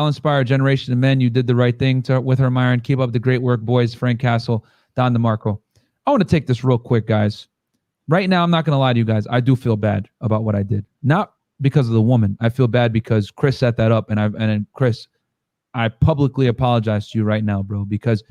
inspire a generation of men. You did the right thing with her, Myron. Keep up the great work, boys. Frank Castle, Don DeMarco. I want to take this real quick, guys. Right now, I'm not going to lie to you guys. I do feel bad about what I did. Not because of the woman. I feel bad because Chris set that up. And Chris, I publicly apologize to you right now, bro, because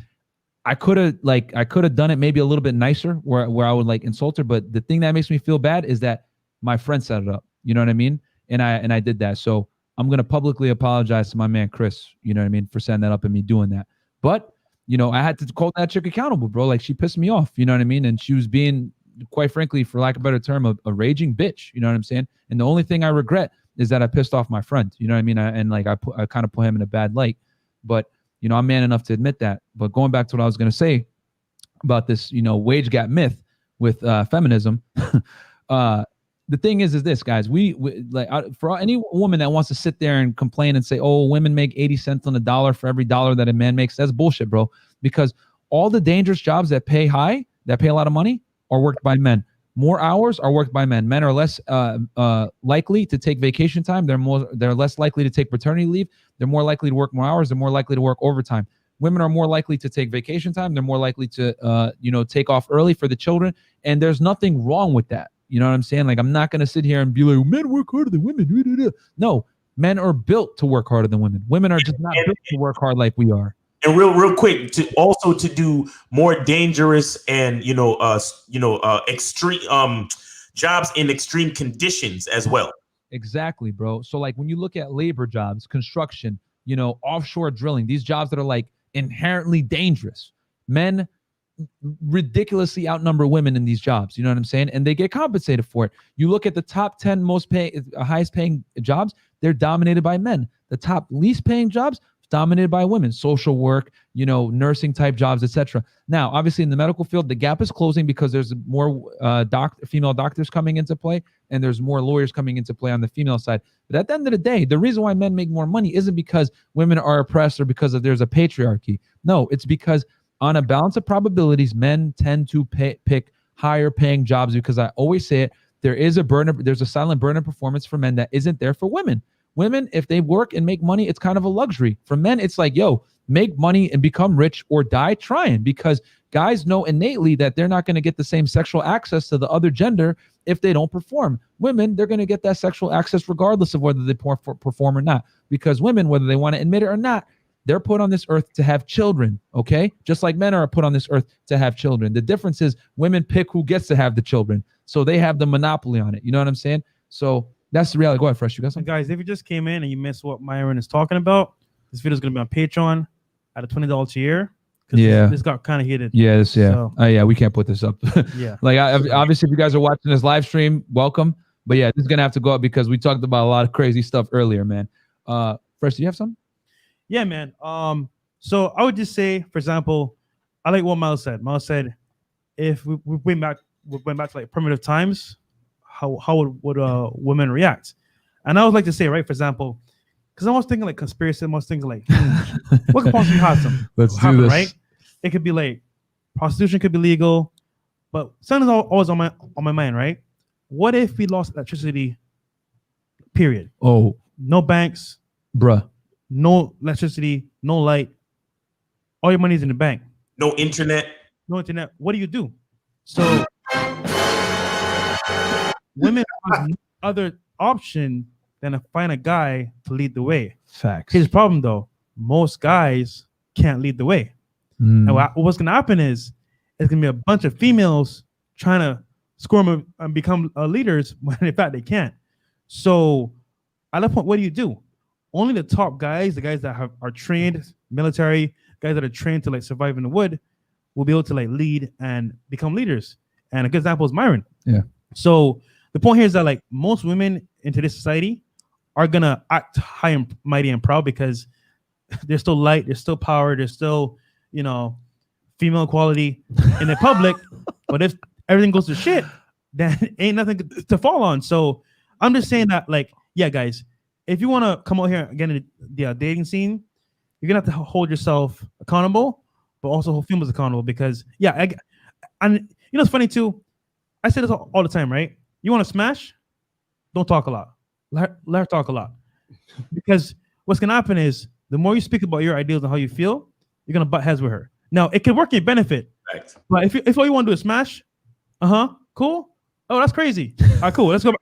I could have done it maybe a little bit nicer where I would like insult her. But the thing that makes me feel bad is that my friend set it up. You know what I mean? And I did that. So I'm going to publicly apologize to my man, Chris, you know what I mean, for setting that up and me doing that. But, I had to hold that chick accountable, bro. Like, she pissed me off, you know what I mean? And she was being, quite frankly, for lack of a better term, a raging bitch, you know what I'm saying? And the only thing I regret is that I pissed off my friend, you know what I mean? I kind of put him in a bad light, but I'm man enough to admit that. But going back to what I was going to say about this, wage gap myth with feminism, the thing is this, guys, we like, for any woman that wants to sit there and complain and say, oh, women make 80 cents on the dollar for every dollar that a man makes, that's bullshit, bro. Because all the dangerous jobs that pay high, that pay a lot of money, are worked by men. More hours are worked by men. Men are less likely to take vacation time. They're less likely to take paternity leave. They're more likely to work more hours. They're more likely to work overtime. Women are more likely to take vacation time. They're more likely to take off early for the children. And there's nothing wrong with that. You know what I'm saying? Like, I'm not going to sit here and be like, men work harder than women. No, men are built to work harder than women. Women are just not built to work hard like we are. And real quick, to do more dangerous and extreme jobs in extreme conditions as well. Exactly, bro. So like when you look at labor jobs, construction, offshore drilling, these jobs that are like inherently dangerous, men ridiculously outnumber women in these jobs. You know what I'm saying? And they get compensated for it. You look at the top 10 highest paying jobs, they're dominated by men. The top least paying jobs, dominated by women. Social work, nursing type jobs, etc. Now, obviously in the medical field, the gap is closing because there's more female doctors coming into play, and there's more lawyers coming into play on the female side. But at the end of the day, the reason why men make more money isn't because women are oppressed or because there's a patriarchy. No, it's because on a balance of probabilities, men tend to pick higher paying jobs, because I always say it, there's a silent burden of performance for men that isn't there for women. Women, if they work and make money, it's kind of a luxury. For men, it's like, yo, make money and become rich or die trying, because guys know innately that they're not going to get the same sexual access to the other gender if they don't perform. Women, they're going to get that sexual access regardless of whether they perform or not, because women, whether they want to admit it or not, they're put on this earth to have children, okay? Just like men are put on this earth to have children. The difference is women pick who gets to have the children, so they have the monopoly on it. You know what I'm saying? So that's the reality. Go ahead, Fresh. You got something? Guys, if you just came in and you missed what Myron is talking about, this video is going to be on Patreon at $20 a year. Yeah. This got kind of heated. Yeah. So, yeah, we can't put this up. Yeah. Like, obviously, if you guys are watching this live stream, welcome. But yeah, this is going to have to go up because we talked about a lot of crazy stuff earlier, man. Fresh, do you have something? Yeah, man. So I would just say, for example, I like what Miles said. Miles said, if we went back to like primitive times, how would women react? And I would like to say, right, for example, because I was thinking like conspiracy, I was thinking like, what could possibly happen? Let's do this. Right? it could be like prostitution could be legal, but something's always on my mind, right? What if we lost electricity? Period. Oh, no banks, bruh. No electricity, no light. All your money's in the bank. No internet. No internet. What do you do? So women have no other option than to find a guy to lead the way. Facts. His problem though, most guys can't lead the way. And what's gonna happen is it's gonna be a bunch of females trying to squirm and become leaders when in fact they can't. So at that point, what do? Only the top guys, the guys that are trained military, guys that are trained to like survive in the wood, will be able to like lead and become leaders. And a good example is Myron. Yeah. So the point here is that like most women in today's society are gonna act high and mighty and proud because there's still light, there's still power, there's still, you know, female equality in the public. But if everything goes to shit, then ain't nothing to fall on. So I'm just saying that, like, yeah, guys, if you want to come out here again in the dating scene, you're gonna have to hold yourself accountable, but also hold females accountable because, yeah, and you know, it's funny too. I say this all the time, right? You want to smash? Don't talk a lot. Let her talk a lot, because what's gonna happen is the more you speak about your ideals and how you feel, you're gonna butt heads with her. Now, it can work in your benefit, Right. but if all you want to do is smash, cool. Oh, that's crazy. All right, cool. Let's go.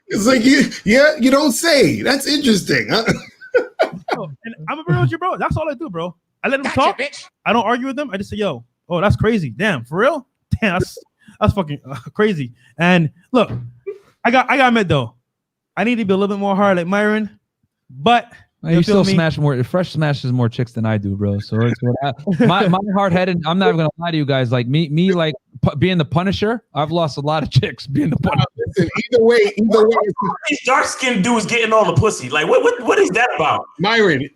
It's like you don't say. That's interesting. Huh? And I'm a real with you, bro. That's all I do, bro. I let them talk. Bitch. I don't argue with them. I just say, yo, oh, that's crazy. Damn, for real? Damn, that's fucking crazy. And look, I got admit though, I need to be a little bit more hard like Myron, but you still smash more. Fresh smashes more chicks than I do, bro. So it's my hard headed. I'm not even gonna lie to you guys. Like me, like being the Punisher. I've lost a lot of chicks being the Punisher. Listen, either way. These dark skinned dudes getting all the pussy. Like what is that about? Myron,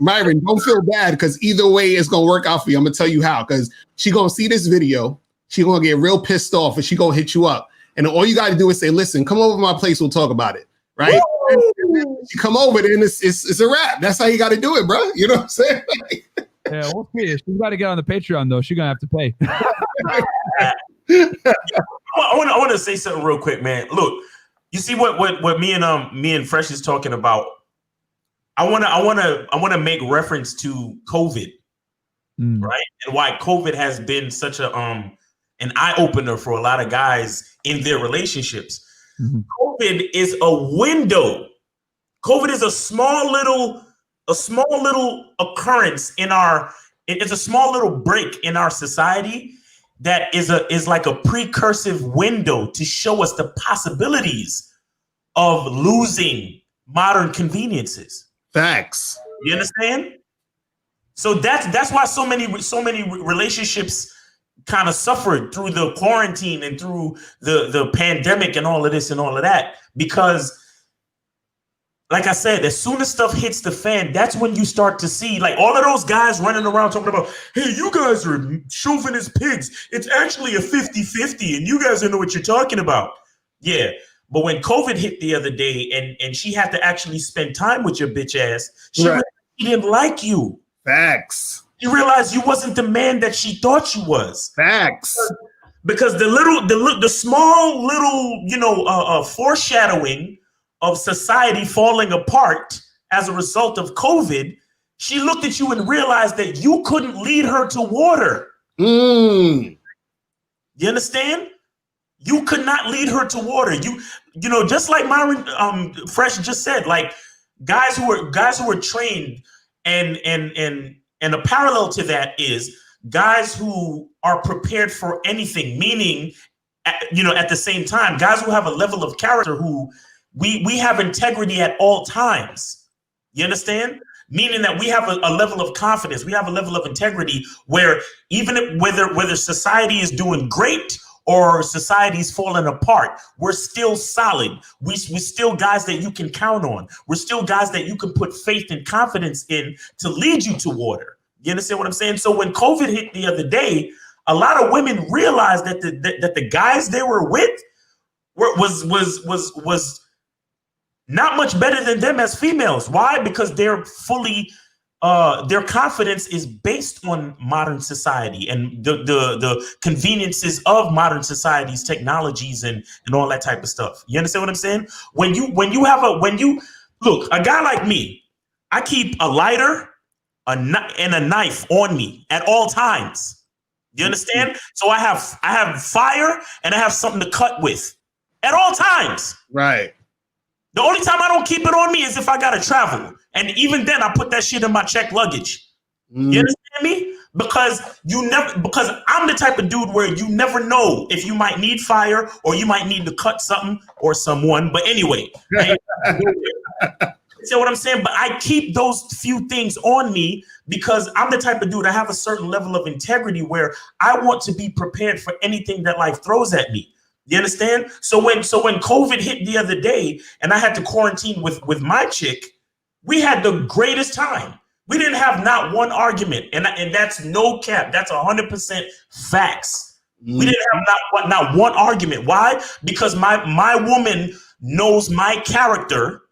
don't feel bad because either way it's gonna work out for you. I'm gonna tell you how. Because she gonna see this video, she gonna get real pissed off, and she gonna hit you up. And all you gotta do is say, "Listen, come over to my place. We'll talk about it." Right? You come over, then it's a wrap. That's how you got to do it, bro. You know what I'm saying? Yeah, we'll see. She's got to get on the Patreon though. She's gonna have to pay. I want to say something real quick, man. Look, you see what me and Fresh is talking about. I want to make reference to COVID, right? And why COVID has been such a an eye opener for a lot of guys in their relationships. Mm-hmm. COVID is a window. COVID is a small little occurrence it's a small little break in our society that is like a precursive window to show us the possibilities of losing modern conveniences. Facts. You understand? So that's why so many relationships kind of suffered through the quarantine and through the pandemic and all of this and all of that, because like I said, as soon as stuff hits the fan, that's when you start to see like all of those guys running around talking about, hey, you guys are chauvinist pigs. It's actually a 50-50 and you guys don't know what you're talking about. Yeah. But when COVID hit the other day and she had to actually spend time with your bitch ass, she didn't like you. Facts. You realized you wasn't the man that she thought you was. Facts. Because the small little, foreshadowing of society falling apart as a result of COVID, she looked at you and realized that you couldn't lead her to water. You understand? You could not lead her to water. You know, just like Myron Fresh just said, like guys who are trained and a parallel to that is guys who are prepared for anything, meaning, at the same time, guys who have a level of character who we have integrity at all times. You understand? Meaning that we have a level of confidence. We have a level of integrity where even whether society is doing great or society's falling apart, we're still solid. We're still guys that you can count on. We're still guys that you can put faith and confidence in to lead you to water. You understand what I'm saying? So when COVID hit the other day, a lot of women realized that the guys they were with was not much better than them as females. Why? Because they're fully their confidence is based on modern society and the conveniences of modern society's technologies and all that type of stuff. You understand what I'm saying? When you look, a guy like me, I keep a lighter and a knife on me at all times. You understand? So I have fire and I have something to cut with at all times. Right. The only time I don't keep it on me is if I gotta travel. And even then I put that shit in my checked luggage. You understand me? Because I'm the type of dude where you never know if you might need fire or you might need to cut something or someone. But anyway, see what I'm saying? But I keep those few things on me because I'm the type of dude, I have a certain level of integrity where I want to be prepared for anything that life throws at me. You understand? So when COVID hit the other day and I had to quarantine with my chick, we had the greatest time. We didn't have not one argument, and that's no cap. That's 100% facts. We didn't have not one argument. Why? Because my woman knows my character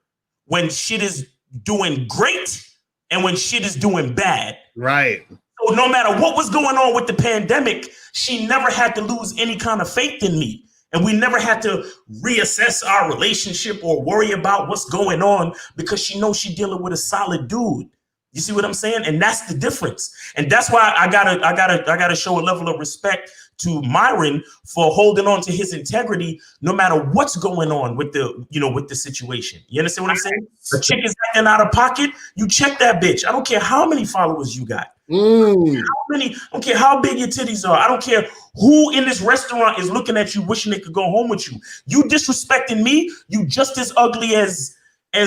when shit is doing great and when shit is doing bad. Right. So no matter what was going on with the pandemic, she never had to lose any kind of faith in me. And we never had to reassess our relationship or worry about what's going on because she knows she's dealing with a solid dude. You see what I'm saying? And that's the difference. And that's why I gotta show a level of respect to Myron for holding on to his integrity no matter what's going on with the situation. You understand what I'm saying? The chick is acting out of pocket. You check that bitch. I don't care how many followers you got. I don't care how big your titties are. I don't care who in this restaurant is looking at you wishing they could go home with you. You disrespecting me, you just as ugly as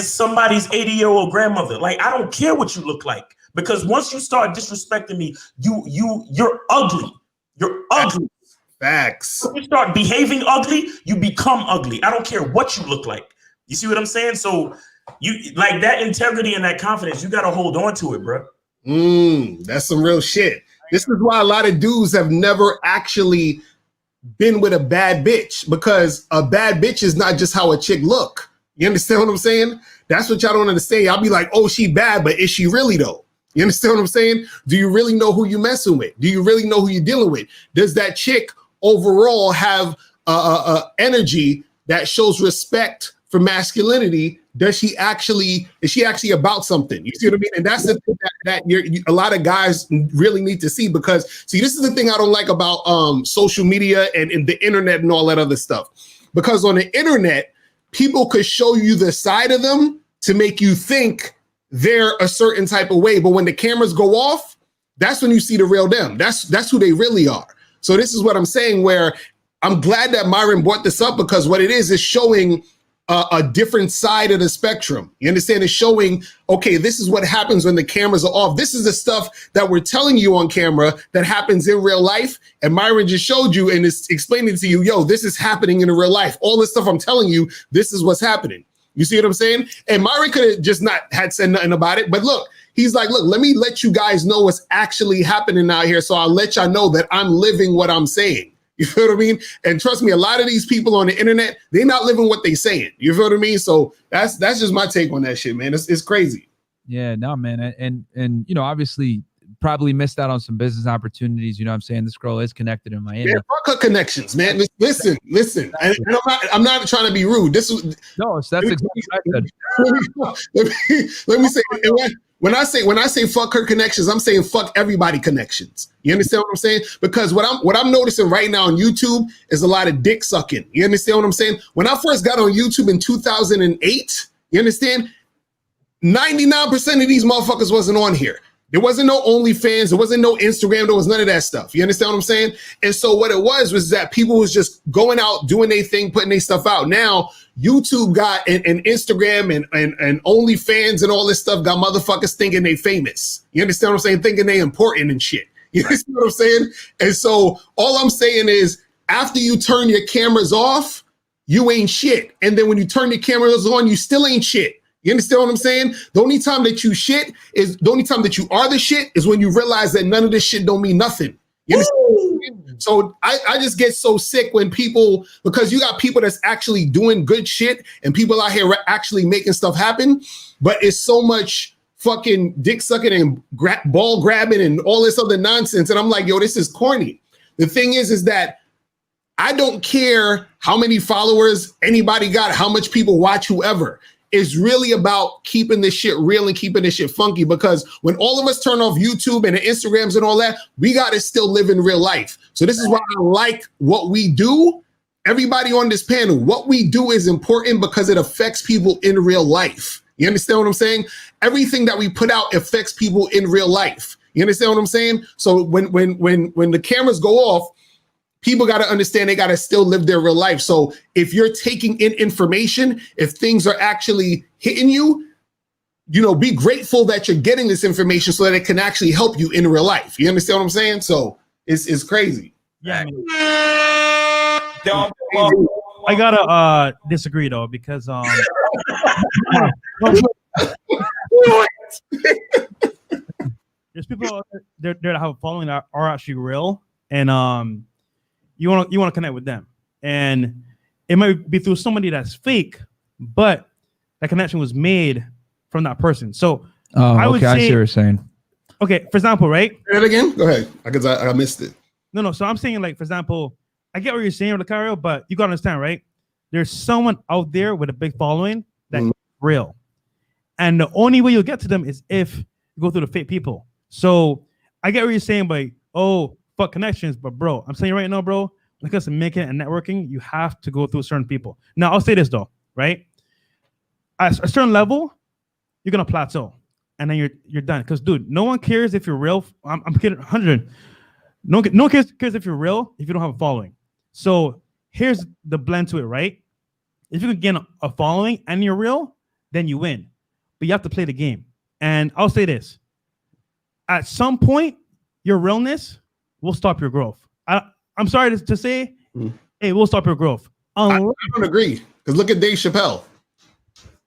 somebody's 80-year-old grandmother. Like, I don't care what you look like, because once you start disrespecting me, you're ugly. You're ugly. Facts. When you start behaving ugly, you become ugly. I don't care what you look like. You see what I'm saying? So you like that integrity and that confidence, you got to hold on to it, bro. That's some real shit. This is why a lot of dudes have never actually been with a bad bitch, because a bad bitch is not just how a chick look. You understand what I'm saying? That's what y'all don't understand. Y'all be like, oh, she bad, but is she really though? You understand what I'm saying? Do you really know who you're messing with? Do you really know who you're dealing with? Does that chick overall have energy that shows respect for masculinity? Is she actually about something? You see what I mean? And that's the thing that a lot of guys really need to see, because see, this is the thing I don't like about social media and the internet and all that other stuff. Because on the internet, people could show you the side of them to make you think they're a certain type of way. But when the cameras go off, that's when you see the real them. That's who they really are. So this is what I'm saying, where I'm glad that Myron brought this up, because what it is showing a different side of the spectrum. You understand? It's showing, okay, this is what happens when the cameras are off. This is the stuff that we're telling you on camera that happens in real life. And Myron just showed you and is explaining to you, yo, this is happening in real life. All this stuff I'm telling you, this is what's happening. You see what I'm saying? And Myron could have just not had said nothing about it. But look, he's like, look, let me let you guys know what's actually happening out here. So I'll let y'all know that I'm living what I'm saying. You feel what I mean? And trust me, a lot of these people on the internet, they're not living what they saying. You feel what I mean? So that's just my take on that shit, man. It's crazy. Yeah, no, man. And you know, obviously probably missed out on some business opportunities. You know what I'm saying? This girl is connected in Miami. Yeah, fuck her connections, man. Listen. And I'm not trying to be rude. That's exactly what I said. Let me say, when I say fuck her connections, I'm saying fuck everybody connections. You understand what I'm saying? Because what I'm noticing right now on YouTube is a lot of dick sucking. You understand what I'm saying? When I first got on YouTube in 2008, you understand? 99% of these motherfuckers wasn't on here. There wasn't no OnlyFans. There wasn't no Instagram. There was none of that stuff. You understand what I'm saying? And so what it was that people was just going out, doing their thing, putting their stuff out. Now, YouTube got and Instagram and OnlyFans and all this stuff got motherfuckers thinking they famous. You understand what I'm saying? Thinking they important and shit. You understand what I'm saying? And so all I'm saying is, after you turn your cameras off, you ain't shit. And then when you turn your cameras on, you still ain't shit. You understand what I'm saying? The only time that you are the shit is when you realize that none of this shit don't mean nothing. You understand? So I just get so sick when people, because you got people that's actually doing good shit and people out here actually making stuff happen, but it's so much fucking dick sucking and ball grabbing and all this other nonsense. And I'm like, yo, this is corny. The thing is that I don't care how many followers anybody got, how much people watch, whoever. It's really about keeping this shit real and keeping this shit funky, because when all of us turn off YouTube and the Instagrams and all that, we got to still live in real life. So this is why I like what we do. Everybody on this panel, what we do is important because it affects people in real life. You understand what I'm saying? Everything that we put out affects people in real life. You understand what I'm saying? So when the cameras go off, people got to understand they got to still live their real life. So if you're taking in information, if things are actually hitting you, you know, be grateful that you're getting this information so that it can actually help you in real life. You understand what I'm saying? So it's crazy. Yeah. I gotta disagree though, because there's people out there that have a following that are actually real, and you want to connect with them, and it might be through somebody that's fake, but that connection was made from that person. So I would say, I see what you're saying. Okay, for example, right? Say it again. Go ahead, because I missed it. No. So I'm saying, like, for example, I get what you're saying, Lucario, but you gotta understand, right? There's someone out there with a big following that's real, and the only way you'll get to them is if you go through the fake people. So I get what you're saying by, oh, fuck connections, but bro, I'm saying right now, bro, when it comes to making and networking, you have to go through certain people. Now, I'll say this though, right? At a certain level, you're gonna plateau, and then you're done. Because, dude, no one cares if you're real. I'm kidding, 100. No one cares if you're real if you don't have a following. So here's the blend to it, right? If you can gain a following and you're real, then you win. But you have to play the game. And I'll say this. At some point, your realness will stop your growth. I'm sorry to say, it will stop your growth. I don't agree. Because look at Dave Chappelle.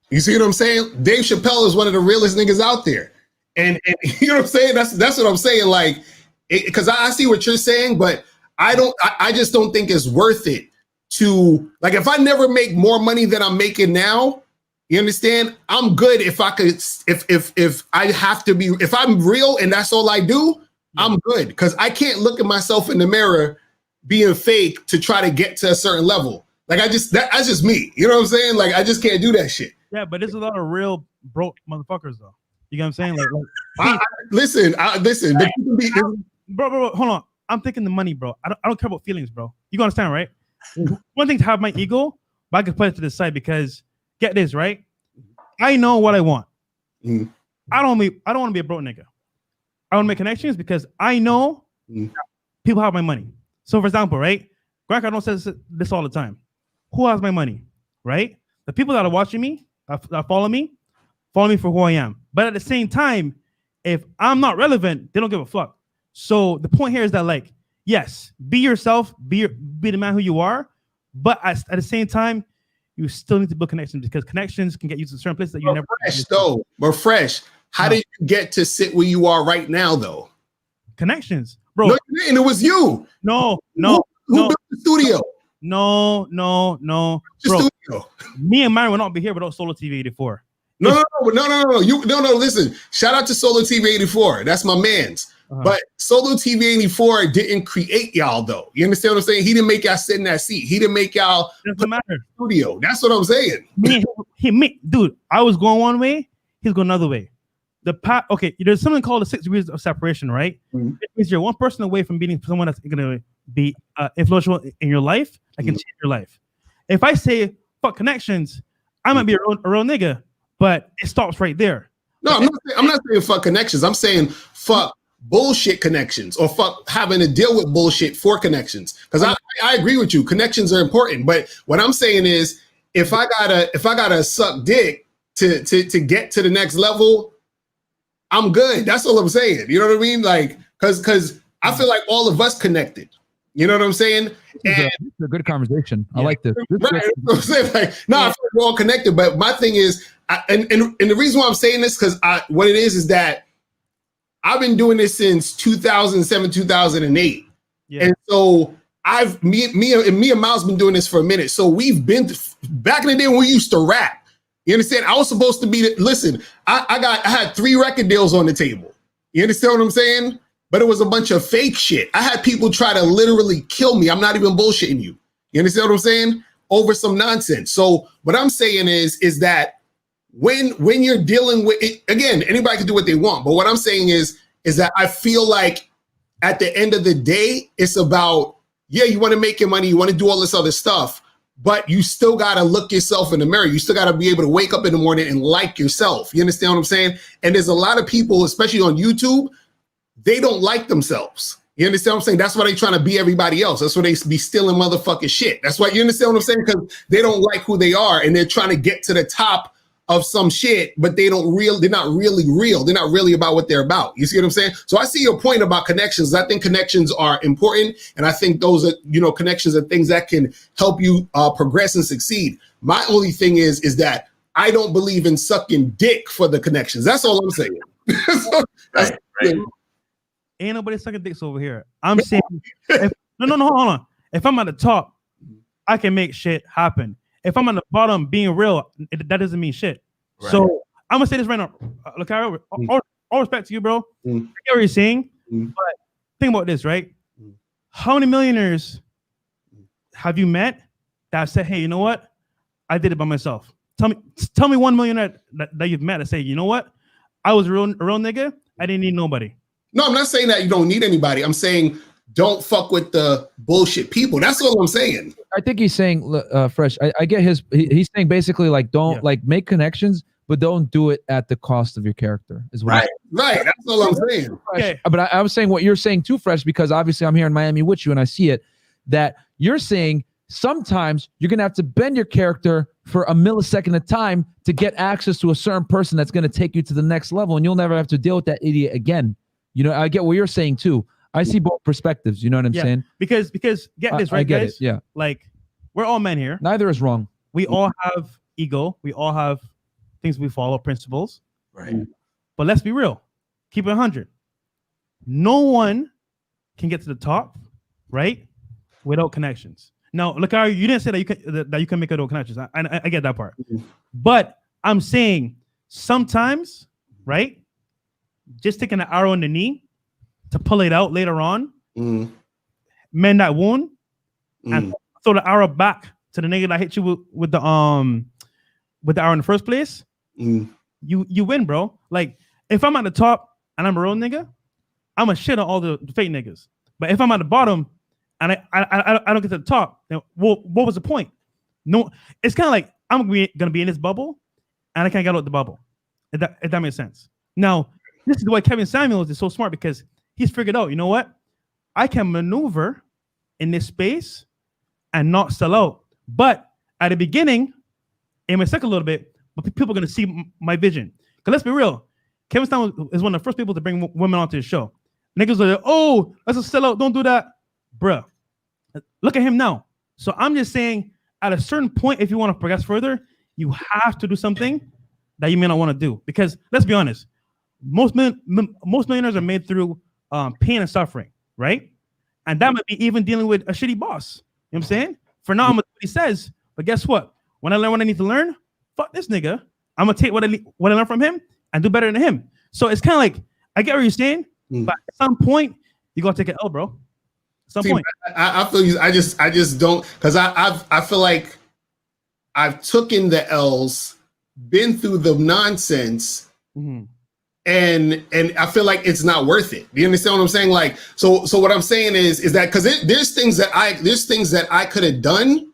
You see what I'm saying? Dave Chappelle is one of the realest niggas out there. And you know what I'm saying? That's what I'm saying. Like, because I see what you're saying, but I just don't think it's worth it to, like, if I never make more money than I'm making now, you understand? I'm good if I could, if I have to be, if I'm real and that's all I do, I'm good. Because I can't look at myself in the mirror being fake to try to get to a certain level. Like, that's just me. You know what I'm saying? Like, I just can't do that shit. Yeah, but there's a lot of real broke motherfuckers though. You know what I'm saying? Listen. Bro, hold on. I'm thinking the money, bro. I don't care about feelings, bro. You gotta understand, right? One thing to have my ego, but I can put it to the side because get this, right? I know what I want. I don't want to be a broke nigga. I want to make connections because I know people have my money. So, for example, right? Grant, I don't say this all the time. Who has my money, right? The people that are watching me, that follow me for who I am. But at the same time, if I'm not relevant, they don't give a fuck. So the point here is that, like, yes, be yourself, be the man who you are, but at the same time, you still need to build connections because connections can get you to certain places that you never. Fresh though, but Fresh, how did you get to sit where you are right now, though? Connections, bro. No, and it was you. No. Who built the studio? No, bro. Studio. Me and Myron would not be here without Solo TV 84. No. Listen, shout out to Solo TV 84. That's my man's. But Solo TV 84 didn't create y'all, though. You understand what I'm saying? He didn't make y'all sit in that seat. He didn't make y'all doesn't matter. Studio. That's what I'm saying. Dude, I was going one way. He's going another way. Okay, there's something called the 6 degrees of separation, right? It means you're one person away from being someone that's going to be influential in your life that can change your life. If I say fuck connections, I might be a real nigga, but it stops right there. No, I'm not saying fuck connections. I'm saying fuck bullshit connections or fuck having to deal with bullshit for connections. Because I agree with you. Connections are important. But what I'm saying is if I gotta suck dick to get to the next level, I'm good. That's all I'm saying. You know what I mean? Like, because I feel like all of us connected. You know what I'm saying? It's a good conversation. I like this. Right. I'm saying, like, I feel like we're all connected. But my thing is, and the reason why I'm saying this, because what it is that I've been doing this since 2007, 2008. Yeah. And so me and Miles been doing this for a minute. So we've been back in the day when we used to rap. You understand? I was supposed to be. Listen, I had 3 record deals on the table. You understand what I'm saying? But it was a bunch of fake shit. I had people try to literally kill me. I'm not even bullshitting you. You understand what I'm saying? Over some nonsense. So what I'm saying is that when you're dealing with it, again, anybody can do what they want. But what I'm saying is that I feel like at the end of the day, it's about, yeah, you want to make your money, you want to do all this other stuff, but you still got to look yourself in the mirror. You still got to be able to wake up in the morning and like yourself. You understand what I'm saying? And there's a lot of people, especially on YouTube, they don't like themselves. You understand what I'm saying? That's why they trying to be everybody else. That's why they be stealing motherfucking shit. That's why, you understand what I'm saying? Because they don't like who they are and they're trying to get to the top of some shit, but they're not really real. They're not really about what they're about. You see what I'm saying? So I see your point about connections. I think connections are important. And I think those are, connections are things that can help you progress and succeed. My only thing is that I don't believe in sucking dick for the connections. That's all I'm saying. Right. Ain't nobody sucking dicks over here. I'm saying, hold on. If I'm at the top, I can make shit happen. If I'm on the bottom being real, that doesn't mean shit. Right. So I'm gonna say this right now. Look, all respect to you, bro. I get what you're saying, but think about this, right? How many millionaires have you met that said, "Hey, you know what? I did it by myself." Tell me one millionaire that you've met that say, "You know what? I was a real nigga. I didn't need nobody." No, I'm not saying that you don't need anybody. I'm saying don't fuck with the bullshit people. That's all I'm saying. I think he's saying, Fresh, I get he's saying basically like, don't like make connections, but don't do it at the cost of your character is what right. That's all I'm saying. Okay. But I was saying what you're saying too, Fresh, because obviously I'm here in Miami with you and I see it, that you're saying sometimes you're going to have to bend your character for a millisecond of time to get access to a certain person that's going to take you to the next level. And you'll never have to deal with that idiot again. I get what you're saying too. I see both perspectives. You know what I'm saying? Because get this right, I get guys. It, yeah. Like we're all men here. Neither is wrong. We all have ego. We all have things we follow, principles. Right. But let's be real. Keep it 100. No one can get to the top, right, without connections. Now, look, you didn't say that you can make it without connections. I get that part. But I'm saying sometimes, right, just taking an arrow in the knee to pull it out later on, mend that wound, and throw the arrow back to the nigga that hit you with the arrow in the first place. You win, bro. Like if I'm at the top and I'm a real nigga, I'm a shit on all the fake niggas. But if I'm at the bottom and I don't get to the top, then what was the point? No, it's kind of like I'm gonna be in this bubble and I can't get out the bubble. If that makes sense. Now, this is why Kevin Samuels is so smart, because he's figured out, you know what? I can maneuver in this space and not sell out. But at the beginning, it may suck a little bit, but people are going to see my vision. Because let's be real, Kevin Samuels is one of the first people to bring women onto his show. Niggas are like, oh, let's just sell out. Don't do that. Bruh, look at him now. So I'm just saying, at a certain point, if you want to progress further, you have to do something that you may not want to do. Because let's be honest, most millionaires are made through pain and suffering, right? And that might be even dealing with a shitty boss. You know what I'm saying? For now, I'm gonna do what he says. But guess what? When I learn what I need to learn, fuck this nigga. I'm gonna take what I learn from him and do better than him. So it's kind of like, I get what you're saying, but at some point, you gotta take an L, bro. At some point. I feel you. I just don't, because I feel like I've taken the L's, been through the nonsense. And I feel like it's not worth it. Do you understand what I'm saying? Like, so what I'm saying is that because there's things that I could have done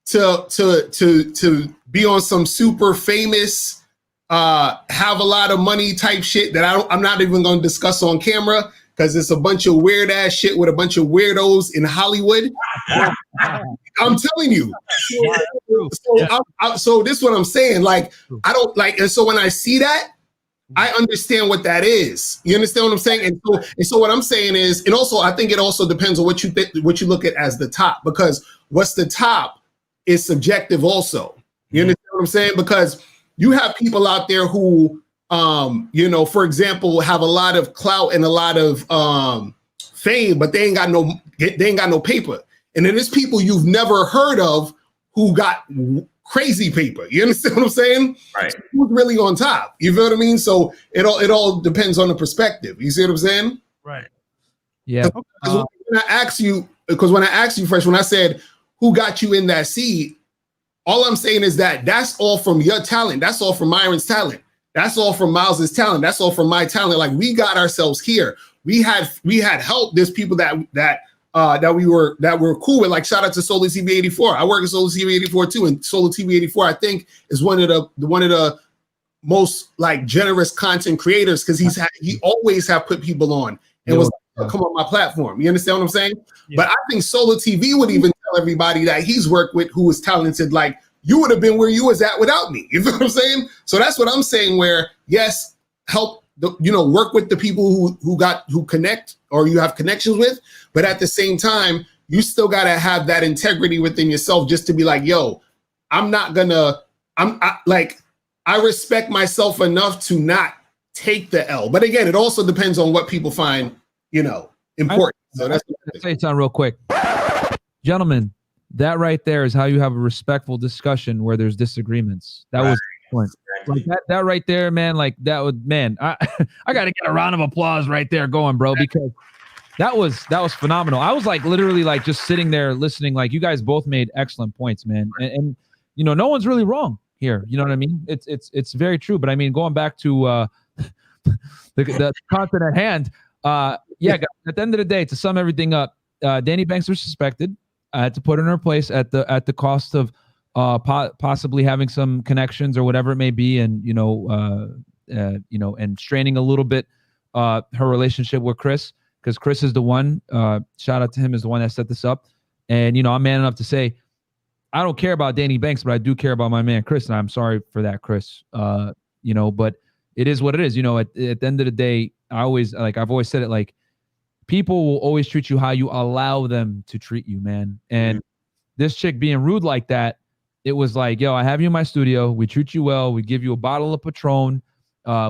to be on some super famous, have a lot of money type shit that I'm not even going to discuss on camera, because it's a bunch of weird ass shit with a bunch of weirdos in Hollywood. I'm telling you. So this is what I'm saying. Like, I don't like, and so when I see that, I understand what that is. You understand what I'm saying? And so what I'm saying is, and also I think it also depends on what you look at as the top, because what's the top is subjective also. You understand what I'm saying? Because you have people out there who, for example, have a lot of clout and a lot of fame, but they ain't got no paper. And then there's people you've never heard of who got crazy paper. You understand what I'm saying? Right. So who's really on top? You feel what I mean? So it all depends on the perspective. You see what I'm saying? Right. Yeah. When I asked you, Fresh, when I said who got you in that seat, all I'm saying is that that's all from your talent. That's all from Myron's talent. That's all from Miles's talent. That's all from my talent. Like, we got ourselves here. We had help. There's people that we were cool with. Like, shout out to Solar TV 84. I work at Solar TV 84 too, and Solar TV 84 I think is one of the most like generous content creators, because he always have put people on and was like, come on my platform. You understand what I'm saying? Yeah. But I think Solar TV would even tell everybody that he's worked with who was talented, like, you would have been where you was at without me. You feel what I'm saying? So that's what I'm saying, where yes, help work with the people who connect or you have connections with, but at the same time, you still got to have that integrity within yourself just to be like, yo, I respect myself enough to not take the L. But again, it also depends on what people find, important. So that's say something real quick. Gentlemen, that right there is how you have a respectful discussion where there's disagreements. That was the point. Like that right there, man, like that would, man, I got to get a round of applause right there going, bro, because that was phenomenal. I was like literally like just sitting there listening. Like, you guys both made excellent points, man. And no one's really wrong here. You know what I mean? It's very true. But I mean, going back to the content at hand, guys, at the end of the day, to sum everything up, Danii Banks was suspected. I had to put her in her place at the cost of possibly having some connections or whatever it may be, and and straining a little bit her relationship with Chris, because Chris is the one. Shout out to him, is the one that set this up. And I'm man enough to say I don't care about Danii Banks, but I do care about my man Chris, and I'm sorry for that, Chris. But it is what it is. At the end of the day, I've always said it, like, people will always treat you how you allow them to treat you, man. And this chick being rude like that, it was like, yo, I have you in my studio. We treat you well. We give you a bottle of Patron.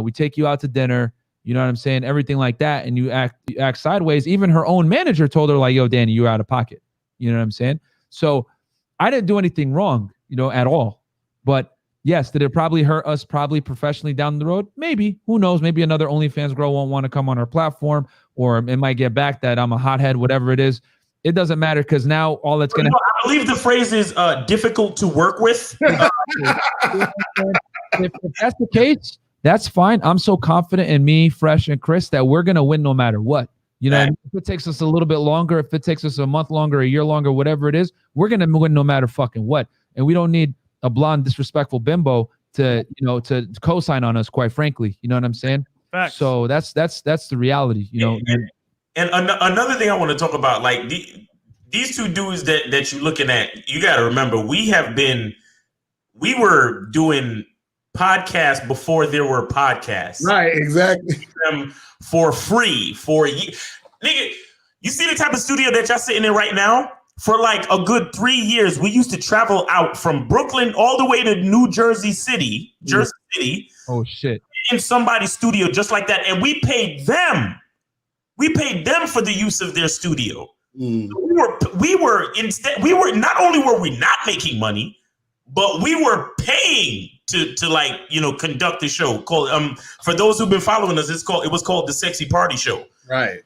We take you out to dinner. You know what I'm saying? Everything like that. And you act sideways. Even her own manager told her, like, yo, Danii, you're out of pocket. You know what I'm saying? So I didn't do anything wrong, at all. But yes, did it probably hurt us professionally down the road? Maybe. Who knows? Maybe another OnlyFans girl won't want to come on our platform, or it might get back that I'm a hothead, whatever it is. It doesn't matter, because now all that's going to... I believe the phrase is difficult to work with. If that's the case, that's fine. I'm so confident in me, Fresh, and Chris that we're going to win no matter what. If it takes us a little bit longer, if it takes us a month longer, a year longer, whatever it is, we're going to win no matter fucking what. And we don't need a blonde, disrespectful bimbo to co-sign on us, quite frankly. You know what I'm saying? Facts. So that's the reality, And another thing I want to talk about, like these two dudes that you're looking at, you got to remember, we were doing podcasts before there were podcasts. Right, exactly. For free, nigga, you see the type of studio that y'all sitting in right now? For like a good 3 years, we used to travel out from Brooklyn all the way to New Jersey City. Oh, shit. In somebody's studio just like that. And we paid them. We paid them for the use of their studio. We were not only were we not making money, but we were paying to conduct the show. Called for those who've been following us, it was called the Sexy Party Show. Right.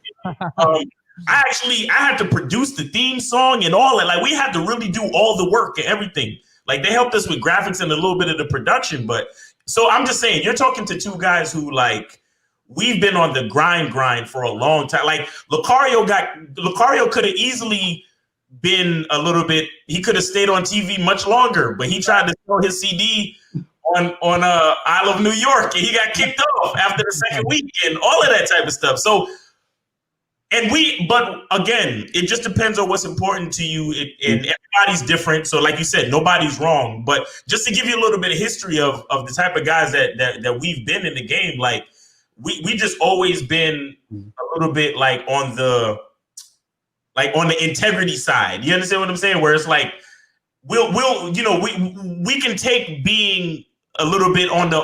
I had to produce the theme song and all that. Like, we had to really do all the work and everything. Like, they helped us with graphics and a little bit of the production. But so I'm just saying, you're talking to two guys who, like, we've been on the grind for a long time. Like, Lucario could have easily been a little bit, he could have stayed on TV much longer, but he tried to sell his CD on Isle of New York, and he got kicked off after the second week and all of that type of stuff. So, but again, it just depends on what's important to you, and everybody's different. So like you said, nobody's wrong, but just to give you a little bit of history of the type of guys that we've been in the game, like we just always been a little bit like on the integrity side. You understand what I'm saying? Where it's like, we can take being a little bit on the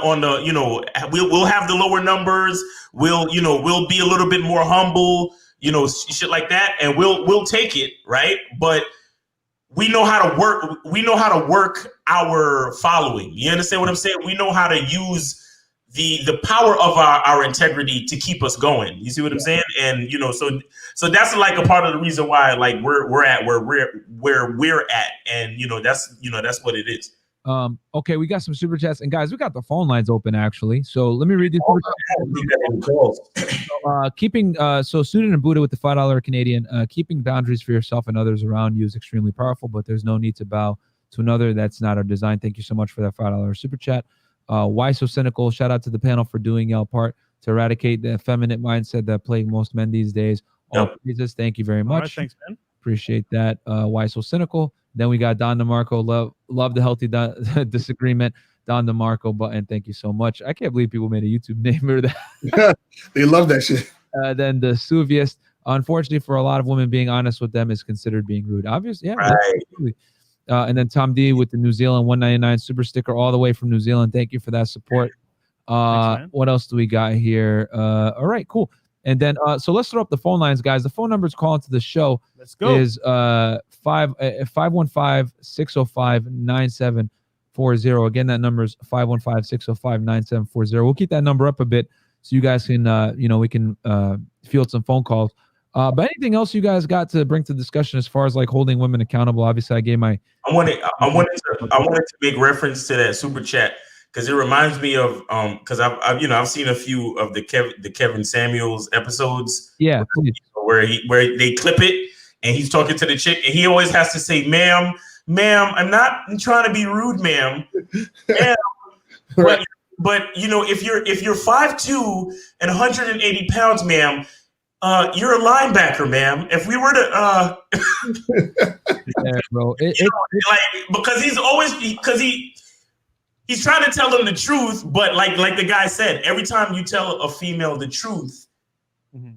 we'll have the lower numbers. We'll be a little bit more humble, shit like that. And we'll take it. Right. But we know how to work. We know how to work our following. You understand what I'm saying? We know how to use the power of our integrity to keep us going. You see what I'm saying? And so that's like a part of the reason why like we're at where we're at, and that's what it is. Okay, we got some super chats, and guys, we got the phone lines open actually. So let me read these. So Student and Buddha with the $5 Canadian. Keeping boundaries for yourself and others around you is extremely powerful, but there's no need to bow to another. That's not our design. Thank you so much for that $5 super chat. Why so cynical? Shout out to the panel for doing your part to eradicate the effeminate mindset that plague most men these days. All praises. Thank you very much. All right, thanks, man. Appreciate that. Why so cynical? Then we got Don DeMarco. Love the healthy disagreement. Don DeMarco button. Thank you so much. I can't believe people made a YouTube name for that. They love that shit. Then the Suviest. Unfortunately, for a lot of women, being honest with them is considered being rude. Obviously, yeah. Right. Absolutely. And then Tom D with the New Zealand 199 super sticker all the way from New Zealand. Thank you for that support. Thanks, what else do we got here? All right, cool. And then so let's throw up the phone lines, guys. The phone numbers calling to the show is 515-605-9740. Again, that number is 515-605-9740. We'll keep that number up a bit so you guys can we can field some phone calls. But anything else you guys got to bring to discussion as far as like holding women accountable? Obviously, I gave my. I wanted to make reference to that super chat because it reminds me of because I've seen a few of the Kevin Samuels episodes. Yeah, where they clip it and he's talking to the chick and he always has to say, "Ma'am, I'm not trying to be rude, ma'am." But if you're 5'2" and 180 pounds, ma'am. You're a linebacker, ma'am. If we were to, yeah, bro, because he's trying to tell them the truth, but like the guy said, every time you tell a female the truth,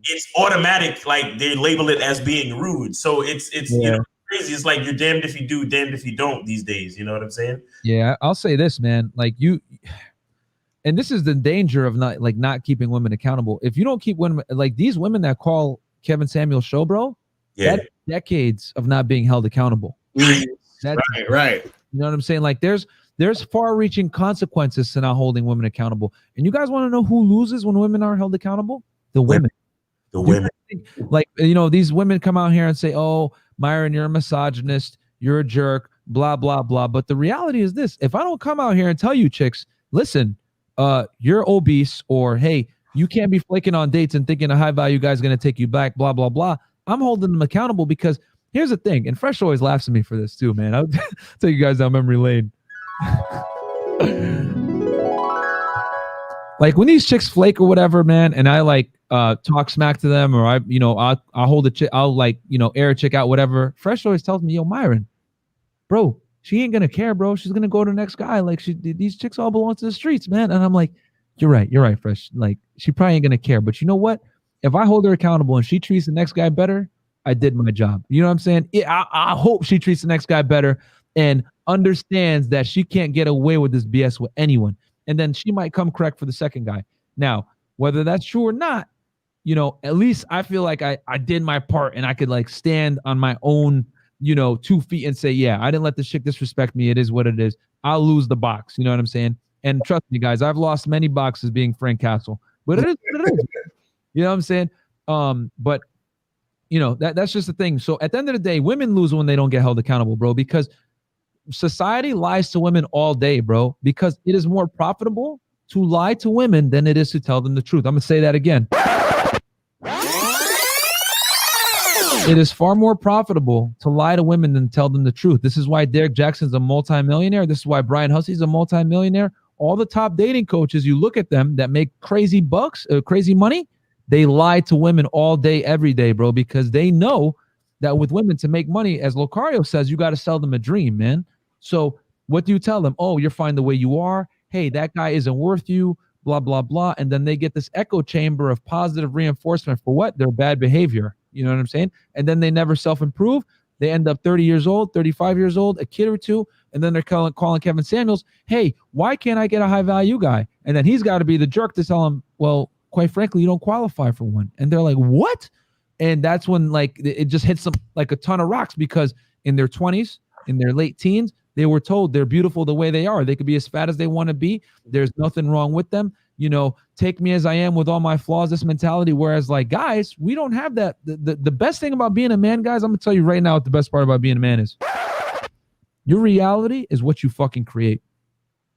it's automatic. Like they label it as being rude. So it's crazy. It's like you're damned if you do, damned if you don't these days. You know what I'm saying? Yeah, I'll say this, man. Like you. And this is the danger of not keeping women accountable. If you don't keep women, like these women that call Kevin Samuels show, bro, that's decades of not being held accountable. That's right. You know what I'm saying? Like there's far-reaching consequences to not holding women accountable. And you guys want to know who loses when women are held accountable? The women. The women. Like, these women come out here and say, "Oh, Myron, you're a misogynist, you're a jerk, blah, blah, blah." But the reality is this: if I don't come out here and tell you chicks, listen, you're obese, or hey, you can't be flaking on dates and thinking a high value guy's going to take you back, blah, blah, blah. I'm holding them accountable because here's the thing. And Fresh always laughs at me for this too, man. I'll take you guys down memory lane. Like when these chicks flake or whatever, man, and I like talk smack to them, or I'll hold a chick, I'll air a chick out, whatever. Fresh always tells me, "Yo, Myron, bro, she ain't gonna care, bro. She's gonna go to the next guy. Like these chicks all belong to the streets, man." And I'm like, you're right, Fresh. Like she probably ain't gonna care, but you know what? If I hold her accountable and she treats the next guy better, I did my job. You know what I'm saying? I hope she treats the next guy better and understands that she can't get away with this BS with anyone. And then she might come correct for the second guy. Now, whether that's true or not, at least I feel like I did my part and I could like stand on my own 2 feet and say, yeah, I didn't let this chick disrespect me. It is what it is. I'll lose the box. You know what I'm saying? And trust me, guys, I've lost many boxes being Frank Castle, but it is what it is. You know what I'm saying? But that's just the thing. So at the end of the day, women lose when they don't get held accountable, bro, because society lies to women all day, bro, because it is more profitable to lie to women than it is to tell them the truth. I'm going to say that again. It is far more profitable to lie to women than tell them the truth. This is why Derek Jackson's a multimillionaire. This is why Brian Hussey's a multimillionaire. All the top dating coaches, you look at them that make crazy bucks, crazy money, they lie to women all day, every day, bro, because they know that with women to make money, as Locario says, you got to sell them a dream, man. So what do you tell them? Oh, you're fine the way you are. Hey, that guy isn't worth you, blah, blah, blah. And then they get this echo chamber of positive reinforcement for what? Their bad behavior. You know what I'm saying? And then they never self-improve. They end up 30 years old, 35 years old, a kid or two. And then they're calling Kevin Samuels, "Hey, why can't I get a high value guy?" And then he's got to be the jerk to tell him, "Well, quite frankly, you don't qualify for one." And they're like, "What?" And that's when like it just hits them like a ton of rocks, because in their 20s, in their late teens, they were told they're beautiful the way they are. They could be as fat as they want to be. There's nothing wrong with them. You know, take me as I am with all my flaws, this mentality. Whereas like guys, we don't have that. The best thing about being a man, guys, I'm going to tell you right now what the best part about being a man is. Your reality is what you fucking create.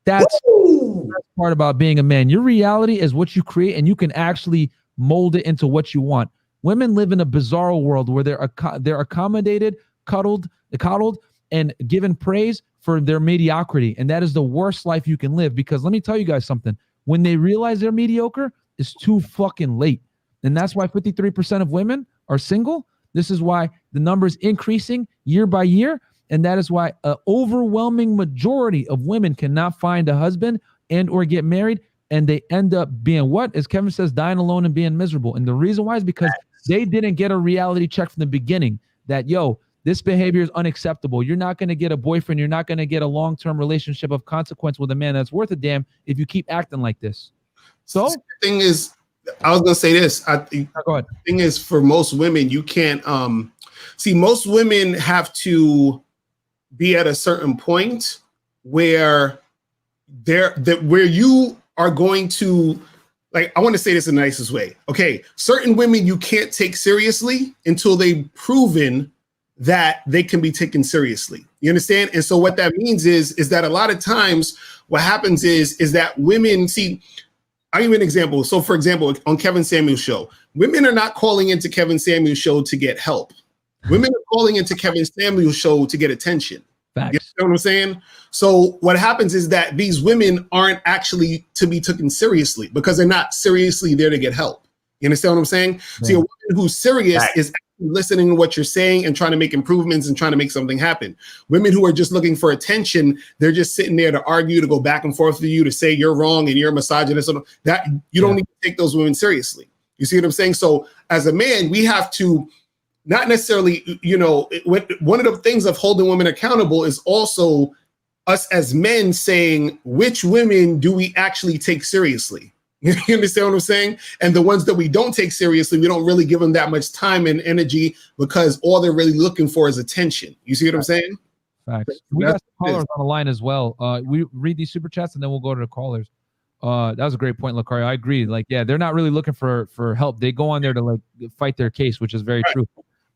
That's the best part about being a man. Your reality is what you create, and you can actually mold it into what you want. Women live in a bizarre world where they're accommodated, coddled, and given praise for their mediocrity. And that is the worst life you can live, because let me tell you guys something. When they realize they're mediocre, it's too fucking late. And that's why 53% of women are single. This is why the number is increasing year by year. And that is why an overwhelming majority of women cannot find a husband and or get married. And they end up being what? As Kevin says, dying alone and being miserable. And the reason why is because they didn't get a reality check from the beginning that, yo, this behavior is unacceptable. You're not going to get a boyfriend. You're not going to get a long-term relationship of consequence with a man that's worth a damn if you keep acting like this. So the thing is, I was going to say this. Go ahead. The thing is, for most women, you can't see, most women have to be at a certain point where where you are going to, like, I want to say this in the nicest way. Okay, certain women you can't take seriously until they've proven that they can be taken seriously. You understand? And so what that means is that a lot of times what happens is that women see, I'll give you an example. So for example, on Kevin Samuels' show, women are not calling into Kevin Samuels' show to get help. Women are calling into Kevin Samuels' show to get attention. Facts. You know what I'm saying? So what happens is that these women aren't actually to be taken seriously because they're not seriously there to get help. You understand what I'm saying? Yeah. So a woman who's serious is actually listening to what you're saying and trying to make improvements and trying to make something happen. Women who are just looking for attention, they're just sitting there to argue, to go back and forth with you, to say you're wrong and you're a misogynist. That you don't need to take those women seriously. You see what I'm saying? So as a man, we have to not necessarily, you know, one of the things of holding women accountable is also us as men saying, which women do we actually take seriously? You understand what I'm saying? And the ones that we don't take seriously, we don't really give them that much time and energy because all they're really looking for is attention. You see what I'm saying? Facts. We got some callers on the line as well. We read these super chats and then we'll go to the callers. That was a great point, Lucario. I agree. Like, yeah, they're not really looking for help. They go on there to like fight their case, which is very true.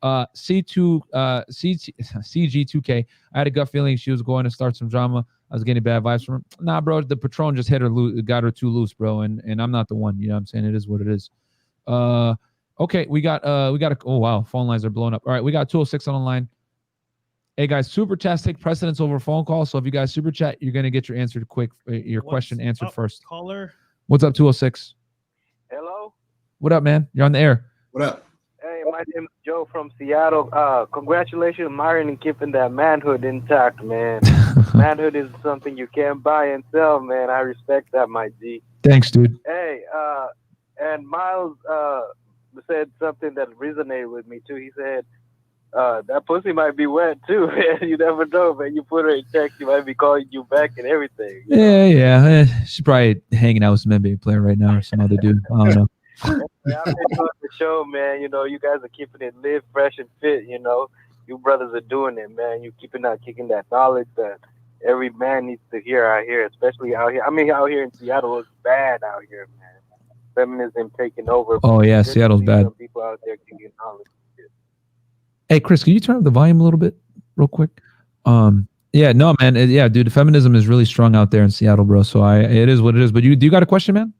CG2K. I had a gut feeling she was going to start some drama. I was getting bad vibes from her. Nah, bro, the Patron just hit her, got her too loose, bro. And I'm not the one. You know what I'm saying? It is what it is. Okay, we got oh wow, phone lines are blowing up. All right, we got 206 on the line. Hey guys, super chats take precedence over phone calls. So if you guys super chat, you're gonna get your answer quick, question answered first. Caller. What's up, 206? Hello. What up, man? You're on the air. What up? Hey, my name is Joe from Seattle. Congratulations, Myron, and keeping that manhood intact, man. Manhood is something you can't buy and sell, man. I respect that, my G. Thanks, dude. Hey, and Miles said something that resonated with me too. He said, that pussy might be wet too, man. You never know, man. You put her in check, she might be calling you back and everything. Yeah. She's probably hanging out with some NBA player right now or some other dude. I don't know. I've been doing the show, man. You know, you guys are keeping it lit, fresh and fit. You know, you brothers are doing it, man. You kicking that knowledge that every man needs to hear out here, especially out here. I mean, out here in Seattle, it's bad out here, man. Feminism taking over. Oh yeah, Seattle's bad. People out there kicking knowledge. Hey, Chris, can you turn up the volume a little bit, real quick? Yeah, no, man. Yeah, dude, feminism is really strong out there in Seattle, bro. So it is what it is. But do you got a question, man?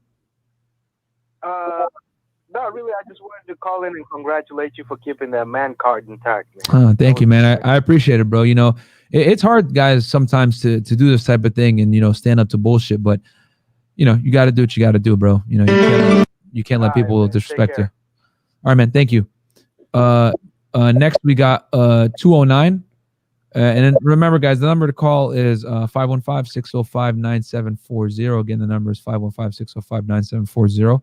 Not really. I just wanted to call in and congratulate you for keeping that man card intact, man. Thank you, man. I appreciate it, bro. You know, it's hard, guys, sometimes to do this type of thing and, you know, stand up to bullshit. But, you know, you got to do what you got to do, bro. You know, you can't let people disrespect you. All right, man. Thank you. Next, we got 209. And then remember, guys, the number to call is 515-605-9740. Again, the number is 515-605-9740.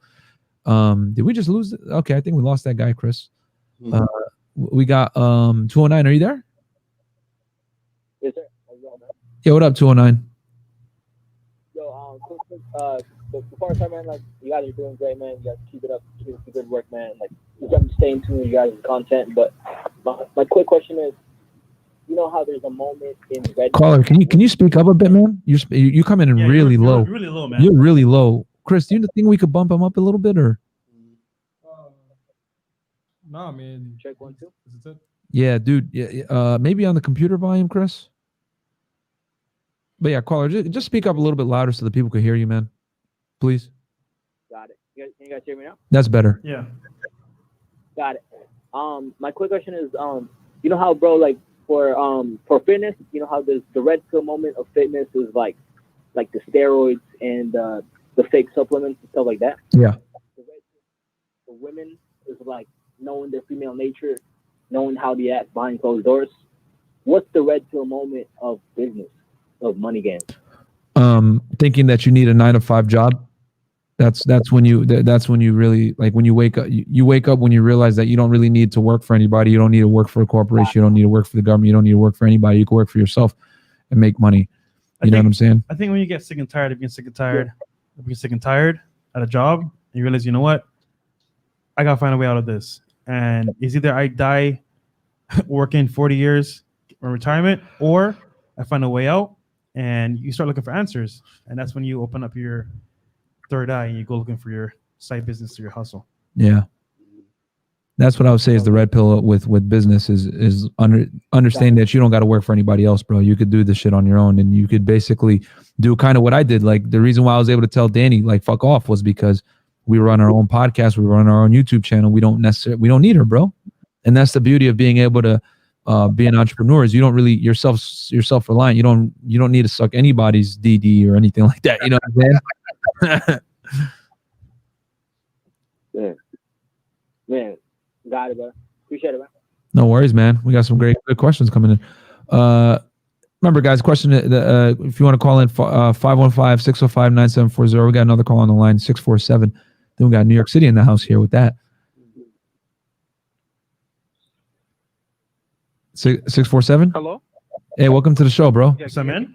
Did we just lose it? Okay, I think we lost that guy, Chris. We got 209. Are you there? Yes, sir. Yeah, what up, 209? Yo, so before time, man, like, you guys are doing great, man. You guys keep it up, keep the good work, man. Like, you got to stay in tune with you guys' content. But my quick question is, you know how there's a moment in Red. Caller, can you speak up a bit, man? You come in really low. Really low, man. You're really low. Chris, do you think we could bump him up a little bit, or? Nah, man. Check 1 2. Is it? Yeah, dude. Yeah, maybe on the computer volume, Chris. But yeah, caller, just speak up a little bit louder so the people could hear you, man. Please. Got it. Can you guys hear me now? That's better. Yeah. Got it. My quick question is, you know how, bro, like for fitness, you know how the red pill moment of fitness is like the steroids and the fake supplements and stuff like that. Yeah. The red pill for women is like knowing their female nature, knowing how they act behind closed doors. What's the red pill moment of business, of money gain? Thinking that you need a 9-to-5 job. That's when you really, like, when you wake up, you wake up when you realize that you don't really need to work for anybody. You don't need to work for a corporation. You don't need to work for the government. You don't need to work for anybody. You can work for yourself and make money. You know what I'm saying? I think when you get sick and tired of being sick and tired, at a job, and you realize, you know what, I gotta find a way out of this. And it's either I die working 40 years in retirement, or I find a way out, and you start looking for answers. And that's when you open up your third eye and you go looking for your side business or your hustle. Yeah. That's what I would say is the red pill with business is understanding that you don't got to work for anybody else, bro. You could do this shit on your own, and you could basically do kind of what I did. Like, the reason why I was able to tell Danii, like, fuck off, was because we run our own podcast, we run our own YouTube channel. We don't need her, bro. And that's the beauty of being able to be an entrepreneur, is you don't really, you're self-reliant. You don't need to suck anybody's DD or anything like that. You know what I'm saying? Man, got it, bro. Appreciate it, man. No worries, man. We got some good questions coming in. Remember, guys, question, if you want to call in, 515-605-9740. We got another call on the line, 647. Then we got New York City in the house here with that. 647? Hello? Hey, welcome to the show, bro. Yeah, What's up, man?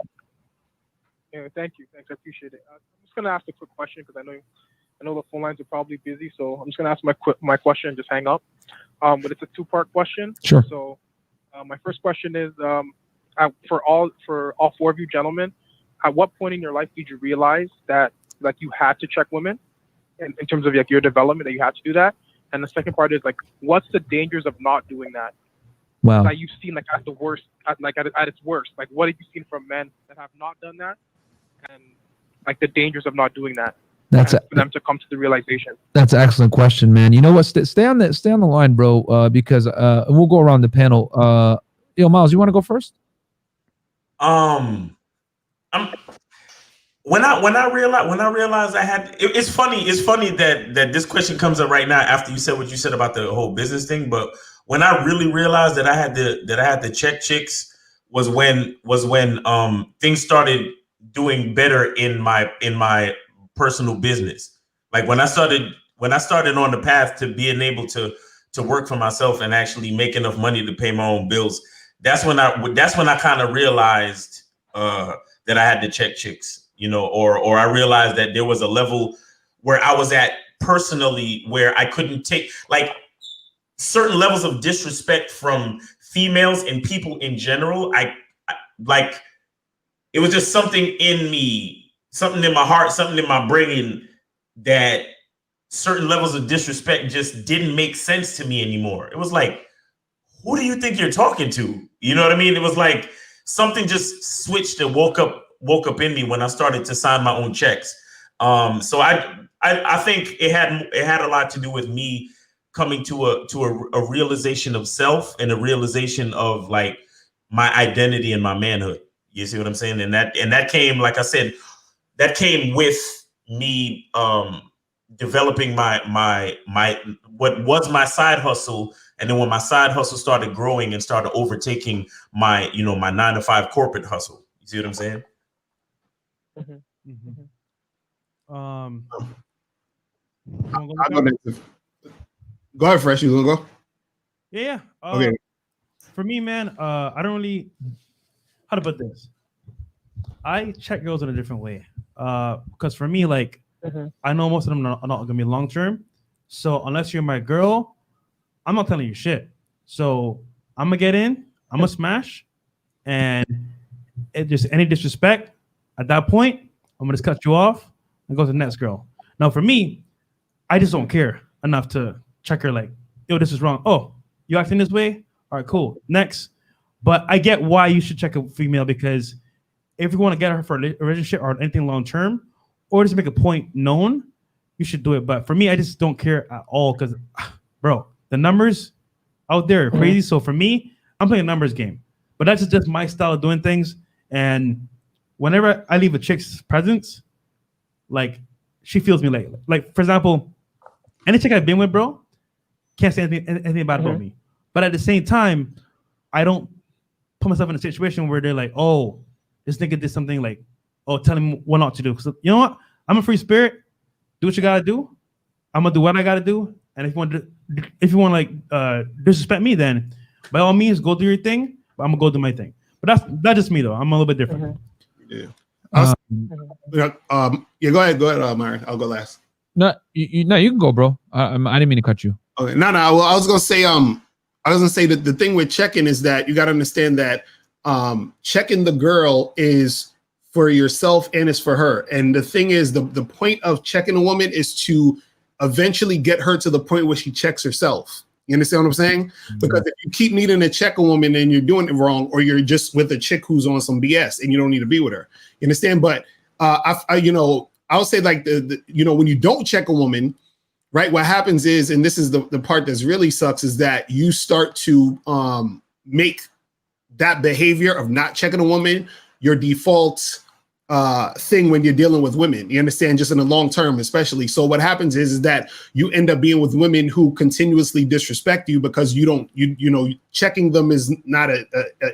Yeah, thank you. Thanks, I appreciate it. I'm just gonna ask a quick question because I know the phone lines are probably busy, so I'm just gonna ask my question and just hang up. But it's a two-part question. Sure. So, my first question is, for all four of you gentlemen, at what point in your life did you realize that, like, you had to check women, in terms of, like, your development, that you had to do that? And the second part is, like, what's the dangers of not doing that? Wow. That you've seen, like, at the worst, at its worst. Like, what have you seen from men that have not done that, and, like, the dangers of not doing that? For them to come to the realization. That's an excellent question, man. You know what? Stay on the line, bro. Because we'll go around the panel. Miles, you want to go first? When I realized I had, it's funny that this question comes up right now after you said what you said about the whole business thing. But when I really realized that I had to check chicks was when things started doing better in my personal business. Like, when I started on the path to being able to work for myself and actually make enough money to pay my own bills, that's when I kind of realized that I had to check chicks, or I realized that there was a level where I was at personally where I couldn't take, like, certain levels of disrespect from females and people in general. I like, it was just something in me, something in my heart, something in my brain, that certain levels of disrespect just didn't make sense to me anymore. It was like, who do you think you're talking to? You know what I mean? It was like something just switched and woke up in me when I started to sign my own checks. So I think it had a lot to do with me coming to a realization of self and a realization of, like, my identity and my manhood. You see what I'm saying? And that came, like I said, that came with me developing my what was my side hustle. And then when my side hustle started growing and started overtaking my 9-to-5 corporate hustle. You see what I'm saying? Mm-hmm. Go ahead, Fresh. You gonna go? Yeah. Okay. For me, man, I don't really, how to put this? I check girls in a different way. Because for me, like, I know most of them are not gonna be long term. So unless you're my girl, I'm not telling you shit. So I'm gonna get in, I'm gonna smash, and it just any disrespect at that point, I'm gonna just cut you off and go to the next girl. Now for me, I just don't care enough to check her like, yo, this is wrong. Oh, you acting this way? All right, cool. Next. But I get why you should check a female, because if you want to get her for a relationship or anything long term, or just make a point known, you should do it. But for me, I just don't care at all, because, bro, the numbers out there are crazy. So for me, I'm playing a numbers game. But that's just my style of doing things. And whenever I leave a chick's presence, like, she feels me like for example, any chick I've been with, bro, can't say anything bad about me. But at the same time, I don't put myself in a situation where they're like, oh, this nigga did something, like, oh, tell him what not to do. So, you know what? I'm a free spirit. Do what you gotta do. I'm gonna do what I gotta do. And if you want to disrespect me, then by all means go do your thing. But I'm gonna go do my thing. But that's just me though. I'm a little bit different. Yeah. Go ahead, Myron. I'll go last. No, you can go, bro. I didn't mean to cut you. Okay, no. Well, I was gonna say that the thing with checking is that you got to understand that checking the girl is for yourself and it's for her. And the thing is, the point of checking a woman is to eventually get her to the point where she checks herself. You understand what I'm saying? Mm-hmm. Because if you keep needing to check a woman and you're doing it wrong, or you're just with a chick who's on some BS and you don't need to be with her. You understand? But I'll say, like, when you don't check a woman, right, what happens is, and this is the part that's really sucks, is that you start to make that behavior of not checking a woman your default thing when you're dealing with women. You understand? Just in the long term, especially. So what happens is that you end up being with women who continuously disrespect you because checking them is not a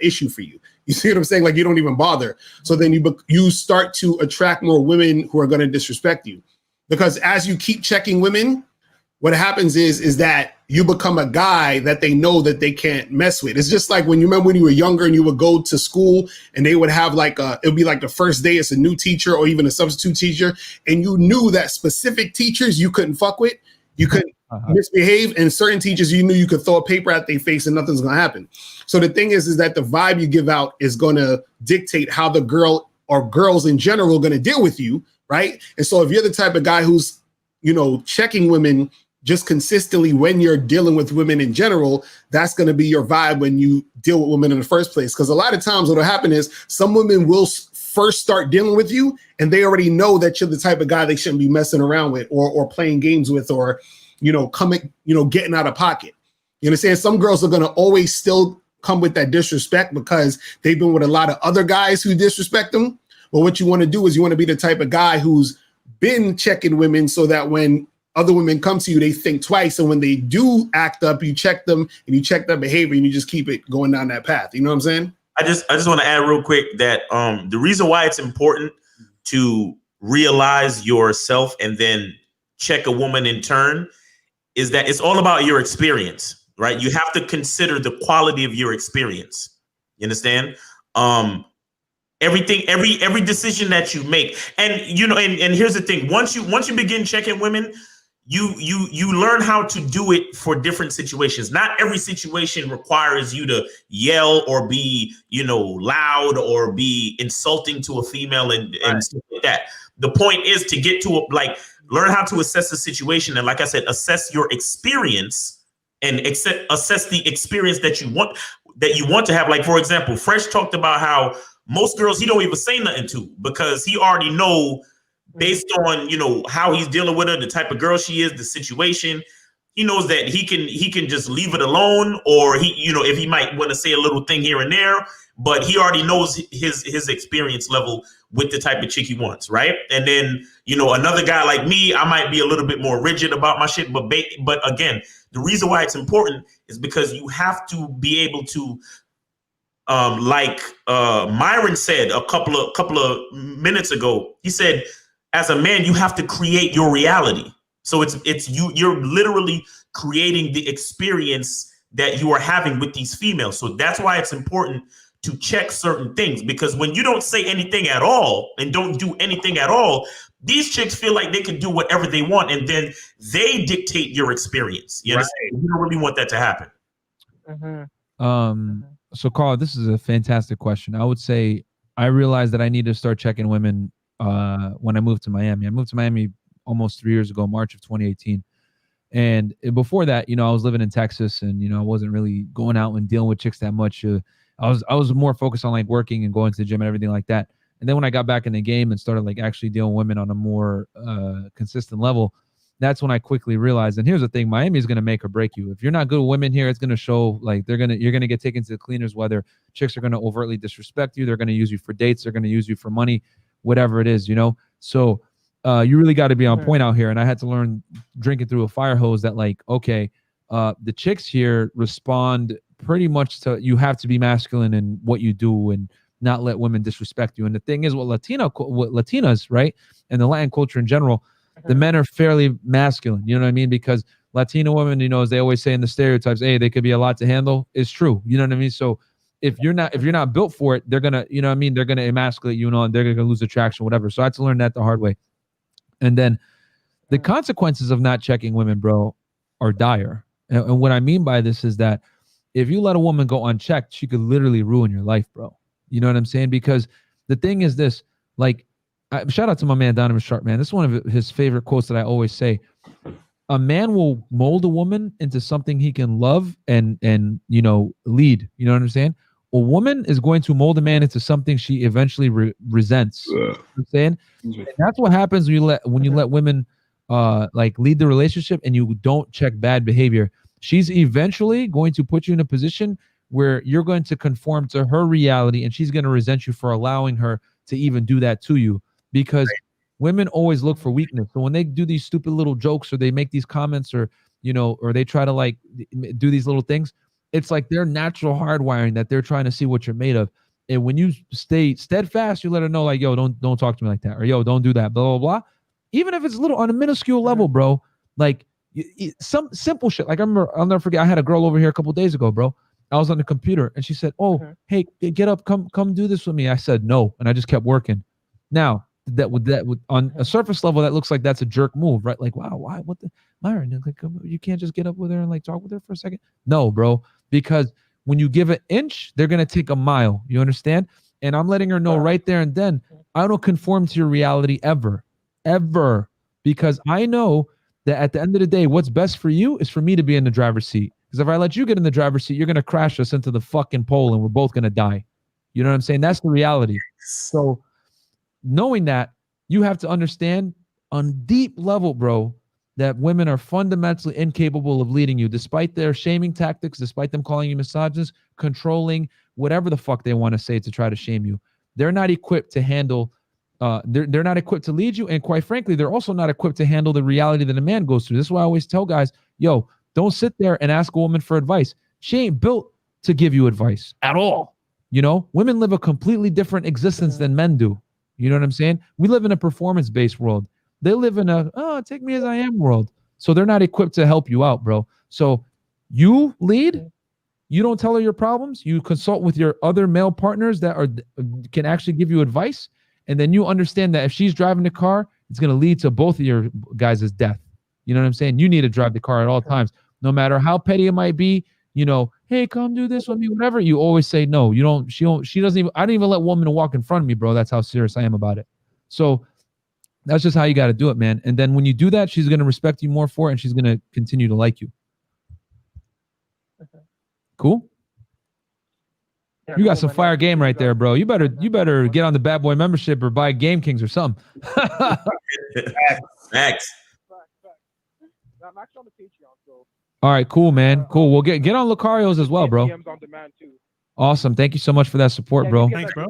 issue for you. You see what I'm saying? Like, you don't even bother. So then you start to attract more women who are going to disrespect you, because as you keep checking women, what happens is that you become a guy that they know that they can't mess with. It's just like when you remember when you were younger and you would go to school and they would have it'd be like the first day it's a new teacher or even a substitute teacher, and you knew that specific teachers you couldn't fuck with, you couldn't misbehave, and certain teachers you knew you could throw a paper at their face and nothing's gonna happen. So the thing is that the vibe you give out is gonna dictate how the girl or girls in general are gonna deal with you, right? And so if you're the type of guy who's checking women just consistently when you're dealing with women in general, that's going to be your vibe when you deal with women in the first place. Because a lot of times what will happen is some women will first start dealing with you and they already know that you're the type of guy they shouldn't be messing around with or playing games with or, getting out of pocket. You understand? Some girls are going to always still come with that disrespect because they've been with a lot of other guys who disrespect them. But what you want to do is you want to be the type of guy who's been checking women so that when other women come to you, they think twice. And when they do act up, you check them and you check their behavior and you just keep it going down that path. You know what I'm saying? I just want to add real quick that the reason why it's important to realize yourself and then check a woman in turn is that it's all about your experience, right? You have to consider the quality of your experience. You understand? Everything, every decision that you make, and and here's the thing: once you begin checking women, you learn how to do it for different situations. Not every situation requires you to yell or be, loud or be insulting to a female and stuff like that. The point is to get to learn how to assess the situation. And like I said, assess your experience and assess the experience that you want to have. Like, for example, Fresh talked about how most girls he don't even say nothing to because he already know based on, how he's dealing with her, the type of girl she is, the situation, he knows that he can just leave it alone, or if he might want to say a little thing here and there, but he already knows his experience level with the type of chick he wants, right? And then, another guy like me, I might be a little bit more rigid about my shit, but again, the reason why it's important is because you have to be able to, like Myron said a couple of minutes ago, he said, as a man, you have to create your reality. So you're literally creating the experience that you are having with these females. So that's why it's important to check certain things, because when you don't say anything at all and don't do anything at all, these chicks feel like they can do whatever they want, and then they dictate your experience. You understand? You don't really want that to happen. So Carl, this is a fantastic question. I would say I realized that I need to start checking women when I moved to Miami. I moved to Miami almost 3 years ago, March of 2018. And before that, I was living in Texas, and I wasn't really going out and dealing with chicks that much. I was more focused on like working and going to the gym and everything like that. And then when I got back in the game and started like actually dealing with women on a more consistent level, that's when I quickly realized. And here's the thing: Miami is going to make or break you. If you're not good with women here, it's going to show. Like you're going to get taken to the cleaners. Whether chicks are going to overtly disrespect you, they're going to use you for dates, they're going to use you for money, whatever it is, So you really got to be on point out here. And I had to learn drinking through a fire hose that like, okay, the chicks here respond pretty much to you have to be masculine in what you do and not let women disrespect you. And the thing is, what Latinas, right, and the Latin culture in general, the men are fairly masculine. You know what I mean? Because Latino women, as they always say in the stereotypes, hey, they could be a lot to handle. It's true. You know what I mean? So if you're not built for it, they're gonna, they're gonna emasculate you, and they're gonna lose attraction, whatever. So I had to learn that the hard way. And then the consequences of not checking women, bro, are dire. And what I mean by this is that if you let a woman go unchecked, she could literally ruin your life, bro. You know what I'm saying? Because the thing is this, like, shout out to my man, Donovan Sharp, man. This is one of his favorite quotes that I always say. A man will mold a woman into something he can love and lead. You know what I'm saying? A woman is going to mold a man into something she eventually resents. You know what I'm saying? And that's what happens when you let women like lead the relationship and you don't check bad behavior. She's eventually going to put you in a position where you're going to conform to her reality, and she's going to resent you for allowing her to even do that to you, because women always look for weakness. So when they do these stupid little jokes, or they make these comments, or or they try to like do these little things, it's like their natural hardwiring that they're trying to see what you're made of. And when you stay steadfast, you let her know, like, yo, don't talk to me like that, or yo, don't do that, blah blah blah. Even if it's a little on a minuscule level, bro. Like some simple shit. Like I'll never forget. I had a girl over here a couple of days ago, bro. I was on the computer and she said, "Oh, hey, get up, come do this with me." I said no, and I just kept working. Now that would on a surface level, that looks like that's a jerk move, right? Like, wow, why? What the Myron? Like, you can't just get up with her and like talk with her for a second? No, bro, because when you give an inch, they're gonna take a mile. You understand? And I'm letting her know right there and then, I don't conform to your reality ever, because I know that at the end of the day, what's best for you is for me to be in the driver's seat. Because if I let you get in the driver's seat, you're going to crash us into the fucking pole and we're both going to die. You know what I'm saying? That's the reality. So knowing that, you have to understand on deep level, bro, that women are fundamentally incapable of leading you, despite their shaming tactics, despite them calling you misogynist, controlling, whatever the fuck they want to say to try to shame you. They're not equipped to handle, they're not equipped to lead you. And quite frankly, they're also not equipped to handle the reality that a man goes through. This is why I always tell guys, yo, don't sit there and ask a woman for advice. She ain't built to give you advice at all. Women live a completely different existence than men do. You know what I'm saying? We live in a performance-based world. They live in a, take me as I am world. So they're not equipped to help you out, bro. So you lead, you don't tell her your problems. You consult with your other male partners that can actually give you advice. And then you understand that if she's driving the car, it's going to lead to both of your guys' death. You know what I'm saying? You need to drive the car at all times. No matter how petty it might be, hey, come do this with me, whatever. You always say no. She doesn't even, I don't even let women walk in front of me, bro. That's how serious I am about it. So that's just how you got to do it, man. And then when you do that, she's going to respect you more for it, and she's going to continue to like you. Cool? Yeah, you got some fire game right there, bro. You better get on the Bad Boy membership or buy Game Kings or something. Facts. I'm actually on the Patreon, so. All right, cool, man. Cool. We'll get on Lucario's as well, bro. DMs on demand too. Awesome. Thank you so much for that support, bro. Thanks, bro.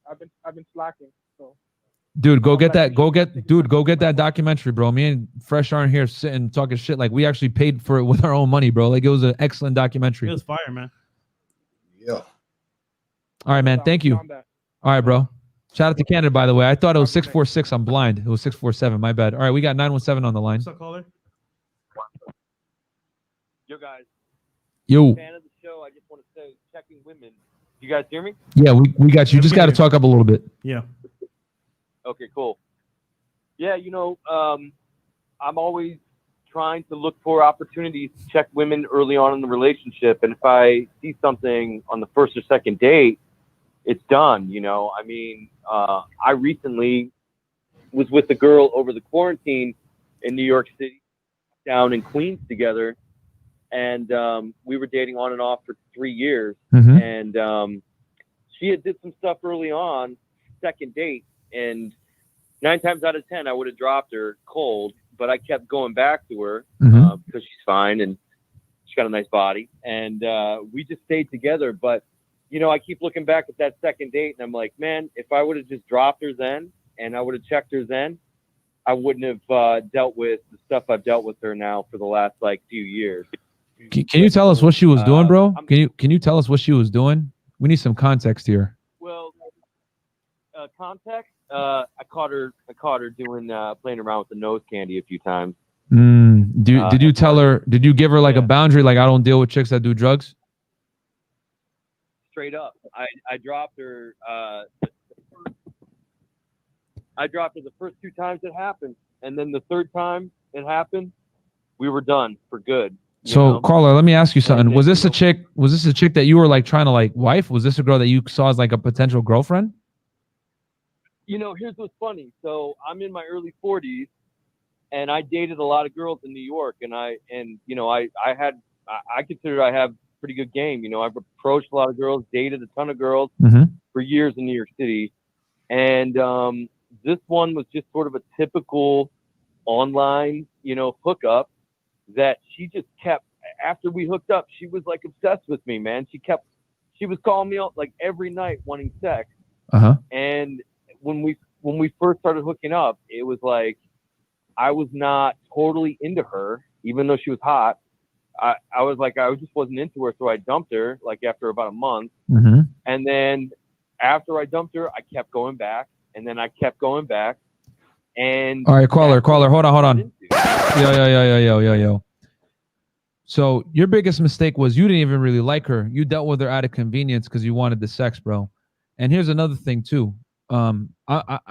I've been slacking, so. Dude, go get that documentary, bro. Me and Fresh aren't here sitting talking shit. Like, we actually paid for it with our own money, bro. Like, it was an excellent documentary. It was fire, man. Yeah. All right, man. Thank you. All right, bro. Shout out to Canada, by the way. I thought it was 646. I'm blind. It was 647. My bad. All right, we got 917 on the line. What's up, caller? Yo, guys. Yo. Fan of the show. I just want to say, checking women. You guys hear me? Yeah, we got you. You just got to talk up a little bit. Yeah. Okay, cool. Yeah, I'm always trying to look for opportunities to check women early on in the relationship. And if I see something on the first or second date, it's done. You know, I mean, I recently was with a girl over the quarantine in New York City, down in Queens together. And we were dating on and off for 3 years. Mm-hmm. And she had did some stuff early on, second date. And 9 times out of 10, I would have dropped her cold. But I kept going back to her because she's fine and she's got a nice body. And we just stayed together. But, you know, I keep looking back at that second date and I'm like, man, if I would have just dropped her then and I would have checked her then, I wouldn't have dealt with the stuff I've dealt with her now for the last like few years. Can you tell us what she was doing, bro? Can you tell us what she was doing? We need some context here. Well, context. I caught her doing playing around with the nose candy a few times. Did you tell her? Did you give her like a boundary, like I don't deal with chicks that do drugs? Straight up, I dropped her. I dropped her the first 2 times it happened, and then the third time it happened, we were done for good. So, caller, let me ask you something. Was this a chick? Was this a chick that you were like trying to like wife? Was this a girl that you saw as like a potential girlfriend? You know, here's what's funny. So I'm in my early 40s, and I dated a lot of girls in New York, and I considered I have pretty good game. You know, I've approached a lot of girls, dated a ton of girls for years in New York City, and this one was just sort of a typical online, you know, hookup that she just kept. After we hooked up, she was like obsessed with me, man. She was calling me out like every night wanting sex, and when we first started hooking up, it was like I was not totally into her, even though she was hot. I was like, I just wasn't into her, so I dumped her like after about a month. And then after I dumped her, I kept going back, and then I kept going back. And all right, caller, hold on. Yo. So your biggest mistake was you didn't even really like her. You dealt with her out of convenience because you wanted the sex, bro. And here's another thing too.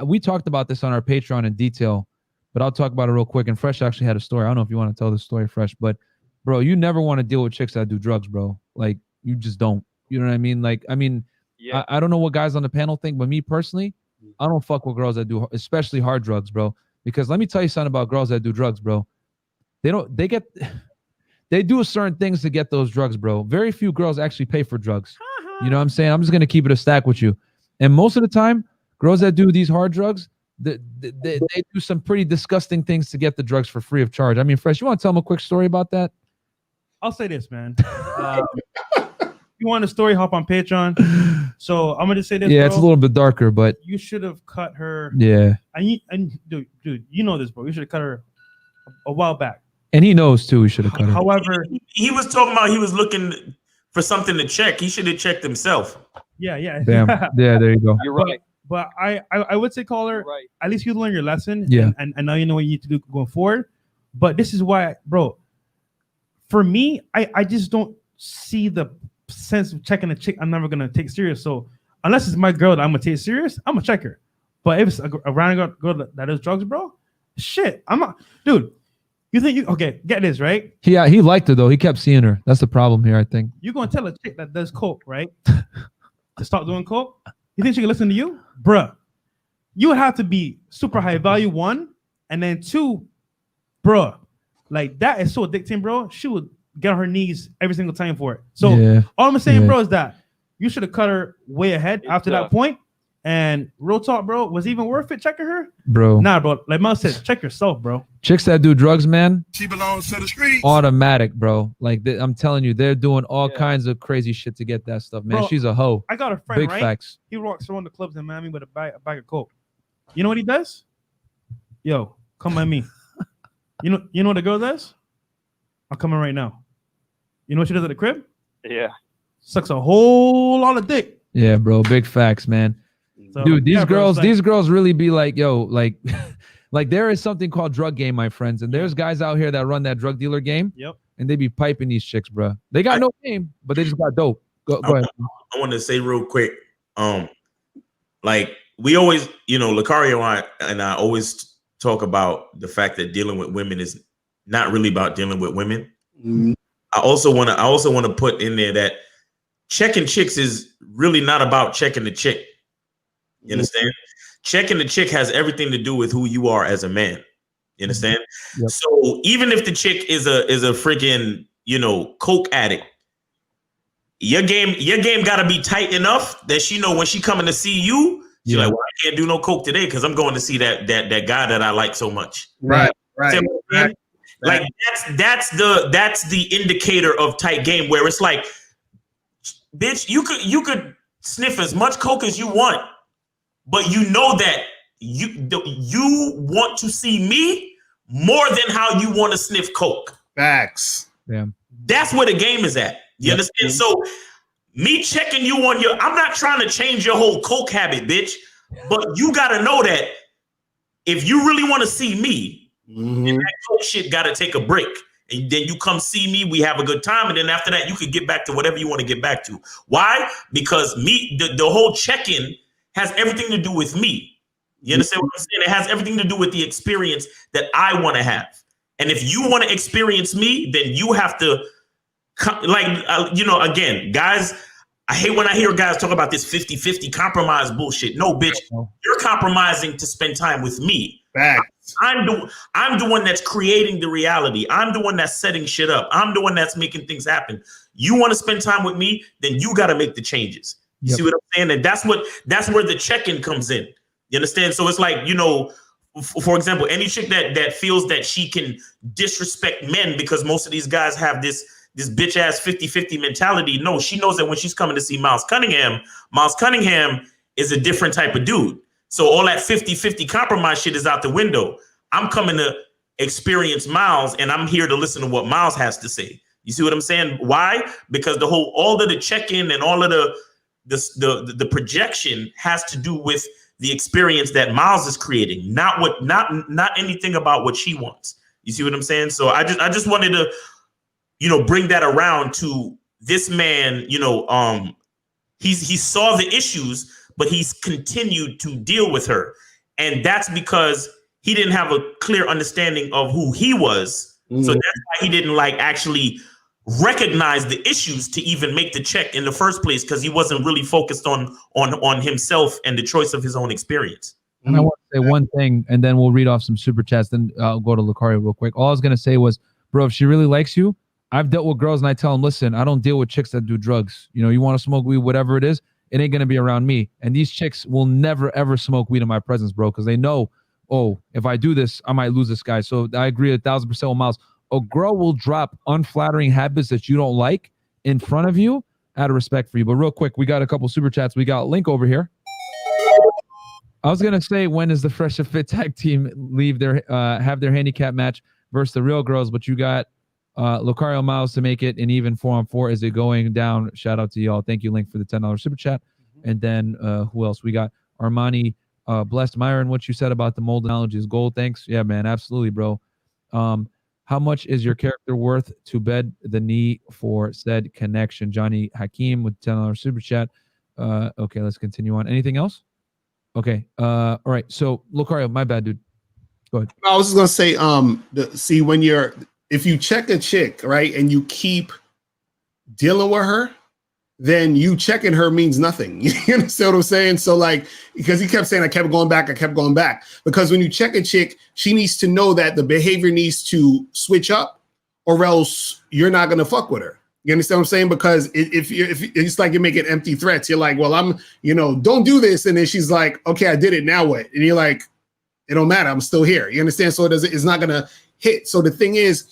We talked about this on our Patreon in detail, but I'll talk about it real quick. And Fresh actually had a story. I don't know if you want to tell the story, Fresh, but bro, you never want to deal with chicks that do drugs, bro. Like you just don't. You know what I mean? Like, I mean, yeah. I don't know what guys on the panel think, but me personally, I don't fuck with girls that do, especially hard drugs, bro. Because let me tell you something about girls that do drugs, bro. They do certain things to get those drugs, bro. Very few girls actually pay for drugs. You know what I'm saying? I'm just gonna keep it a stack with you. And most of the time, girls that do these hard drugs, they do some pretty disgusting things to get the drugs for free of charge. I mean, Fresh, you want to tell them a quick story about that? I'll say this, man. You want a story? Hop on Patreon. So I'm gonna just say this. Yeah, bro. it's a little bit darker, but you should have cut her. Yeah. And dude, you know this, bro. You should have cut her a while back. And he knows too. We should have cut her. However, he was talking about he was looking for something to check. He should have checked himself. Yeah. Damn. Yeah, there you go. You're right. But I would say, caller, right. At least you learn your lesson. Yeah. And now you know what you need to do going forward. But this is why, bro, for me, I just don't see the sense of checking a chick I'm never going to take serious. So unless it's my girl that I'm going to take serious, I'm going to check her. But if it's a random girl that does drugs, bro, shit, I'm not. Dude, you think you, okay, get this, right? Yeah, he liked her, though. He kept seeing her. That's the problem here, I think. You're going to tell a chick that does coke, right? To stop doing coke? You think she can listen to you? Bruh, you would have to be super high value, 1. And then 2, bruh, like that is so addicting, bro. She would get on her knees every single time for it. So all I'm saying, bro, is that you should have cut her way ahead after that point. And real talk, bro, was it even worth it checking her? Bro. Nah, bro. Like Mel said, check yourself, bro. Chicks that do drugs, man. She belongs to the streets. Automatic, bro. Like I'm telling you, they're doing all kinds of crazy shit to get that stuff, man. Bro, she's a hoe. I got a friend, Big right? Facts. He walks around the clubs in Miami with a bag of coke. You know what he does? Yo, come at me. You know what the girl does? I'm coming right now. You know what she does at the crib? Yeah. Sucks a whole lot of dick. Yeah, bro. Big facts, man. So, dude, these girls, bro, these girls really be like, yo, like, like there is something called drug game, my friends, and there's guys out here that run that drug dealer game. Yep. And they be piping these chicks, bro. They got no game, but they just got dope. Go ahead. I want to say real quick, like we always, you know, Lucario and I always talk about the fact that dealing with women is not really about dealing with women. Mm-hmm. I also want to put in there that checking chicks is really not about checking the chick. You understand? Checking the chick has everything to do with who you are as a man. You understand? Yep. So even if the chick is a freaking, coke addict, your game got to be tight enough that she know when she coming to see you, she's like, well, I can't do no coke today because I'm going to see that guy that I like so much. Right. Like that's the indicator of tight game, where it's like, bitch, you could sniff as much coke as you want, but you know that you want to see me more than how you want to sniff coke. Facts. Yeah. That's where the game is at. You understand? So me checking you on I'm not trying to change your whole coke habit, bitch, but you got to know that if you really want to see me, then that coke shit got to take a break. And then you come see me, we have a good time. And then after that, you can get back to whatever you want to get back to. Why? Because the whole check-in has everything to do with me. You understand what I'm saying? It has everything to do with the experience that I want to have. And if you want to experience me, then you have to, again, guys, I hate when I hear guys talk about this 50-50 compromise bullshit. No, bitch, you're compromising to spend time with me. Facts. I'm the one that's creating the reality. I'm the one that's setting shit up. I'm the one that's making things happen. You want to spend time with me, then you got to make the changes. You see what I'm saying? And that's where the check-in comes in. You understand? So it's like, for example, any chick that feels that she can disrespect men because most of these guys have this bitch ass 50-50 mentality. No, she knows that when she's coming to see Miles Cunningham is a different type of dude. So all that 50-50 compromise shit is out the window. I'm coming to experience Miles, and I'm here to listen to what Miles has to say. You see what I'm saying? Why? Because all of the check-in and all of the projection has to do with the experience that Miles is creating, not anything about what she wants. You see what I'm saying? So I just wanted to, bring that around to this man. He saw the issues, but he's continued to deal with her. And that's because he didn't have a clear understanding of who he was. So that's why he didn't actually recognize the issues to even make the check in the first place, because he wasn't really focused on himself and the choice of his own experience. And I want to say one thing, and then we'll read off some super chats. Then I'll go to Lucario real quick. All I was going to say was, bro, if she really likes you, I've dealt with girls and I tell them, listen, I don't deal with chicks that do drugs. You want to smoke weed, whatever it is, it ain't going to be around me. And these chicks will never, ever smoke weed in my presence, bro, because they know, if I do this, I might lose this guy. So I agree 1,000% with Miles. A girl will drop unflattering habits that you don't like in front of you out of respect for you. But real quick, we got a couple super chats. We got Link over here. I was going to say, when does the Fresh and Fit tag team have their handicap match versus the real girls? But you got Lucario Miles to make it an even 4-on-4. Is it going down? Shout out to y'all. Thank you, Link, for the $10 super chat. And then who else? We got Armani Blessed Myron. What you said about the mold analogy is gold. Thanks. Yeah, man. Absolutely, bro. How much is your character worth to bed the knee for said connection? Johnny Hakeem with $10 super chat. Okay, let's continue on. Anything else? Okay. All right. So Lucario, my bad, dude. Go ahead. I was just gonna say, if you check a chick, right, and you keep dealing with her, then you checking her means nothing. You understand what I'm saying? So because he kept saying, I kept going back. Because when you check a chick, she needs to know that the behavior needs to switch up, or else you're not going to fuck with her. You understand what I'm saying? Because if it's like you're making empty threats, you're like, well, I'm, don't do this. And then she's like, okay, I did it. Now what? And you're like, it don't matter. I'm still here. You understand? So it's not going to hit. So the thing is,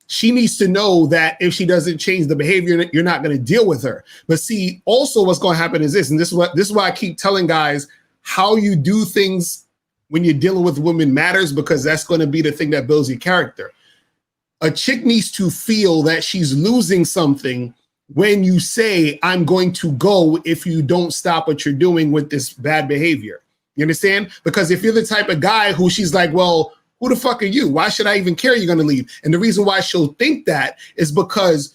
she needs to know that if she doesn't change the behavior, you're not going to deal with her. But see, also what's going to happen is this, and this is why I keep telling guys how you do things when you're dealing with women matters, because that's going to be the thing that builds your character. A chick needs to feel that she's losing something when you say, I'm going to go if you don't stop what you're doing with this bad behavior. You understand? Because if you're the type of guy who she's like, well, who the fuck are you? Why should I even care you're going to leave? And the reason why she'll think that is because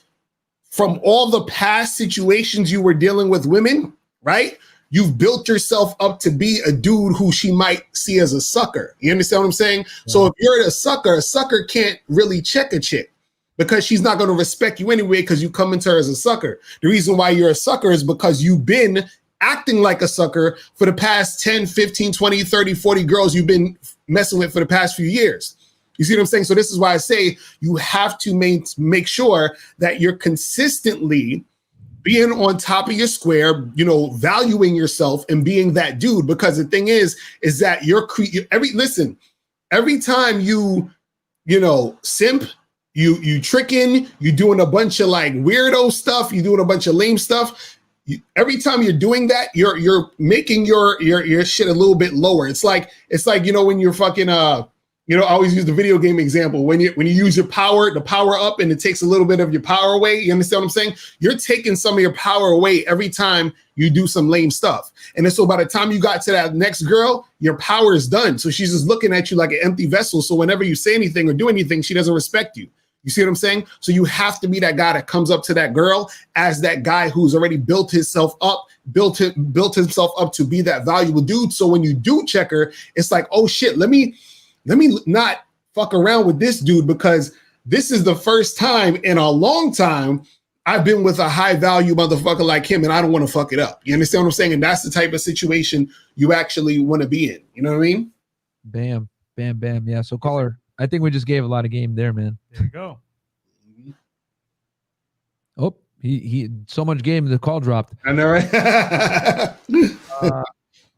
from all the past situations you were dealing with women, right? you've built yourself up to be a dude who she might see as a sucker. You understand what I'm saying? Yeah. So if you're a sucker can't really check a chick because she's not going to respect you anyway because you come into her as a sucker. The reason why you're a sucker is because you've been acting like a sucker for the past 10, 15, 20, 30, 40 girls you've been messing with for the past few years. You see what I'm saying? So this is why I say you have to make sure that you're consistently being on top of your square, valuing yourself and being that dude. Because the thing is that every time you simp, you tricking, you doing a bunch of like weirdo stuff, you doing a bunch of lame stuff. Every time you're doing that, you're making your shit a little bit lower. It's like when you're fucking I always use the video game example. When you use your power, the power up, and it takes a little bit of your power away. You understand what I'm saying? You're taking some of your power away every time you do some lame stuff. And then so by the time you got to that next girl, your power is done. So she's just looking at you like an empty vessel. So whenever you say anything or do anything, she doesn't respect you. You see what I'm saying? So you have to be that guy that comes up to that girl as that guy who's already built himself up to be that valuable dude. So when you do check her, it's like, oh shit, let me not fuck around with this dude because this is the first time in a long time I've been with a high value motherfucker like him and I don't want to fuck it up. You understand what I'm saying? And that's the type of situation you actually want to be in. You know what I mean? Bam, bam, bam. Yeah. So caller, I think we just gave a lot of game there, man. There you go. Oh, he so much game the call dropped. I know, right?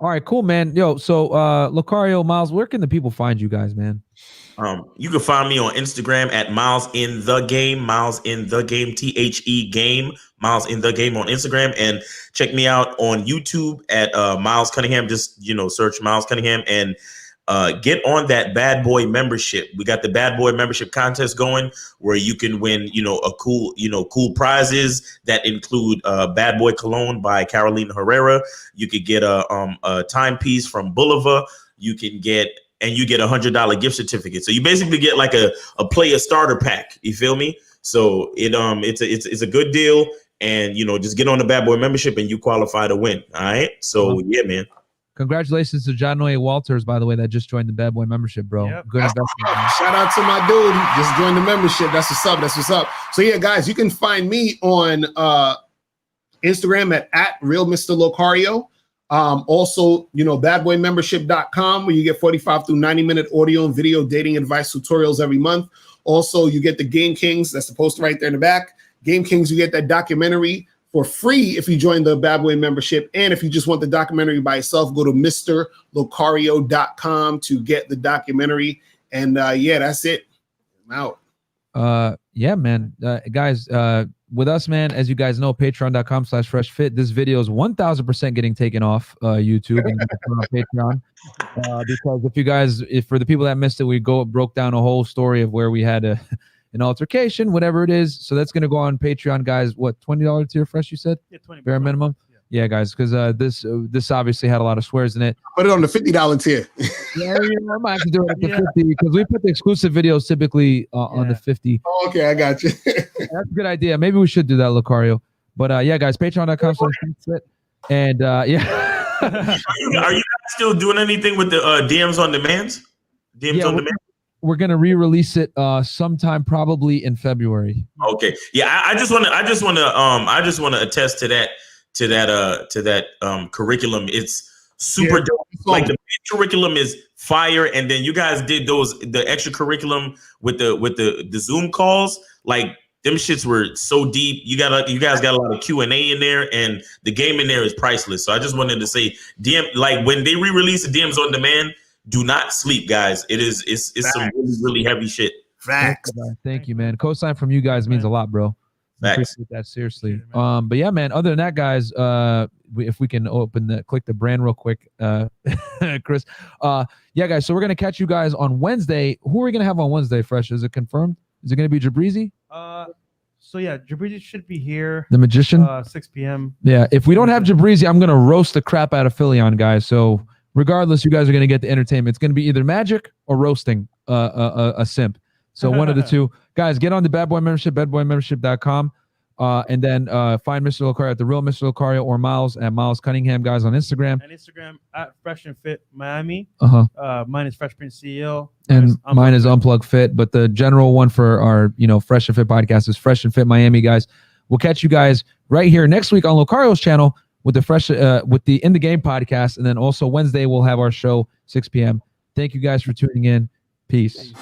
All right, cool, man. Yo, so Lucario, Miles, where can the people find you guys, man? You can find me on Instagram at Miles in the Game, Miles in the Game, THE Game, Miles in the Game on Instagram, and check me out on YouTube at Miles Cunningham. Just search Miles Cunningham and get on that Bad Boy membership. We got the Bad Boy membership contest going where you can win, cool prizes that include Bad Boy Cologne by Carolina Herrera. You could get a timepiece from Boulevard. You get $100 gift certificate. So you basically get like a player starter pack. You feel me? So it's a good deal. And just get on the Bad Boy membership and you qualify to win. All right. So yeah, man. Congratulations to John Noe Walters, by the way, that just joined the Bad Boy membership, bro. Yep. Good investment. Man. Shout out to my dude. He just joined the membership. That's what's up. So yeah, guys, you can find me on Instagram at Real Mr. Locario. Also, badboymembership.com where you get 45 through 90-minute audio and video dating advice tutorials every month. Also, you get the Game Kings. That's the poster right there in the back. Game Kings, you get that documentary for free if you join the Bad Boy membership. And if you just want the documentary by itself, go to MrLocario.com to get the documentary. And yeah, that's it. I'm out. Yeah, man. Guys, with us, man, as you guys know, patreon.com/freshfit. This video is 1000% getting taken off YouTube and on Patreon. Because if for the people that missed it, we broke down a whole story of where we had an altercation, whatever it is. So that's going to go on Patreon, guys. What, $20 tier, Fresh, you said? Yeah, 20 bare minimum. Yeah, guys, because this obviously had a lot of swears in it. Put it on the $50 tier. Yeah, I might have to do it at the 50 because we put the exclusive videos typically on the 50. Oh, okay, I got you. That's a good idea. Maybe we should do that, Lucario. But yeah, guys, patreon.com/freshfit. And yeah. Are you guys still doing anything with the DMs on demands? DMs on demand? We're gonna re-release it sometime probably in February. Okay. Yeah, I just want to attest to that curriculum. It's super dope. Like the curriculum is fire, and then you guys did the extra curriculum with the Zoom calls. Like them shits were so deep. You guys got a lot of Q&A in there, and the game in there is priceless. So I just wanted to say, like when they re-release the DMs on demand, do not sleep, guys. It's some really, really heavy shit. Facts. Thank you, man. Cosign from you guys means a lot, bro. Facts. Appreciate that, seriously. But yeah, man, other than that, guys, if we can click the brand real quick, Chris. Yeah, guys, so we're going to catch you guys on Wednesday. Who are we going to have on Wednesday, Fresh? Is it confirmed? Is it going to be Jabrizi? So yeah, Jabrizi should be here. The Magician? 6 p.m. Yeah, if we don't have Jabrizi, I'm going to roast the crap out of Philion, guys. So regardless, you guys are going to get the entertainment. It's going to be either magic or roasting a simp. So one of the two. Guys, get on the Bad Boy membership, badboymembership.com. And then find Mr. Locario at the real Mr. Locario or Miles at Miles Cunningham, guys, on Instagram. And Instagram at Fresh and Fit Miami. Uh-huh. Mine is Fresh Prince CEO. And mine is Unplug Fit. But the general one for our, Fresh and Fit podcast is Fresh and Fit Miami, guys. We'll catch you guys right here next week on Locario's channel with the In the Game podcast. And then also Wednesday, we'll have our show, 6 p.m. Thank you guys for tuning in. Peace.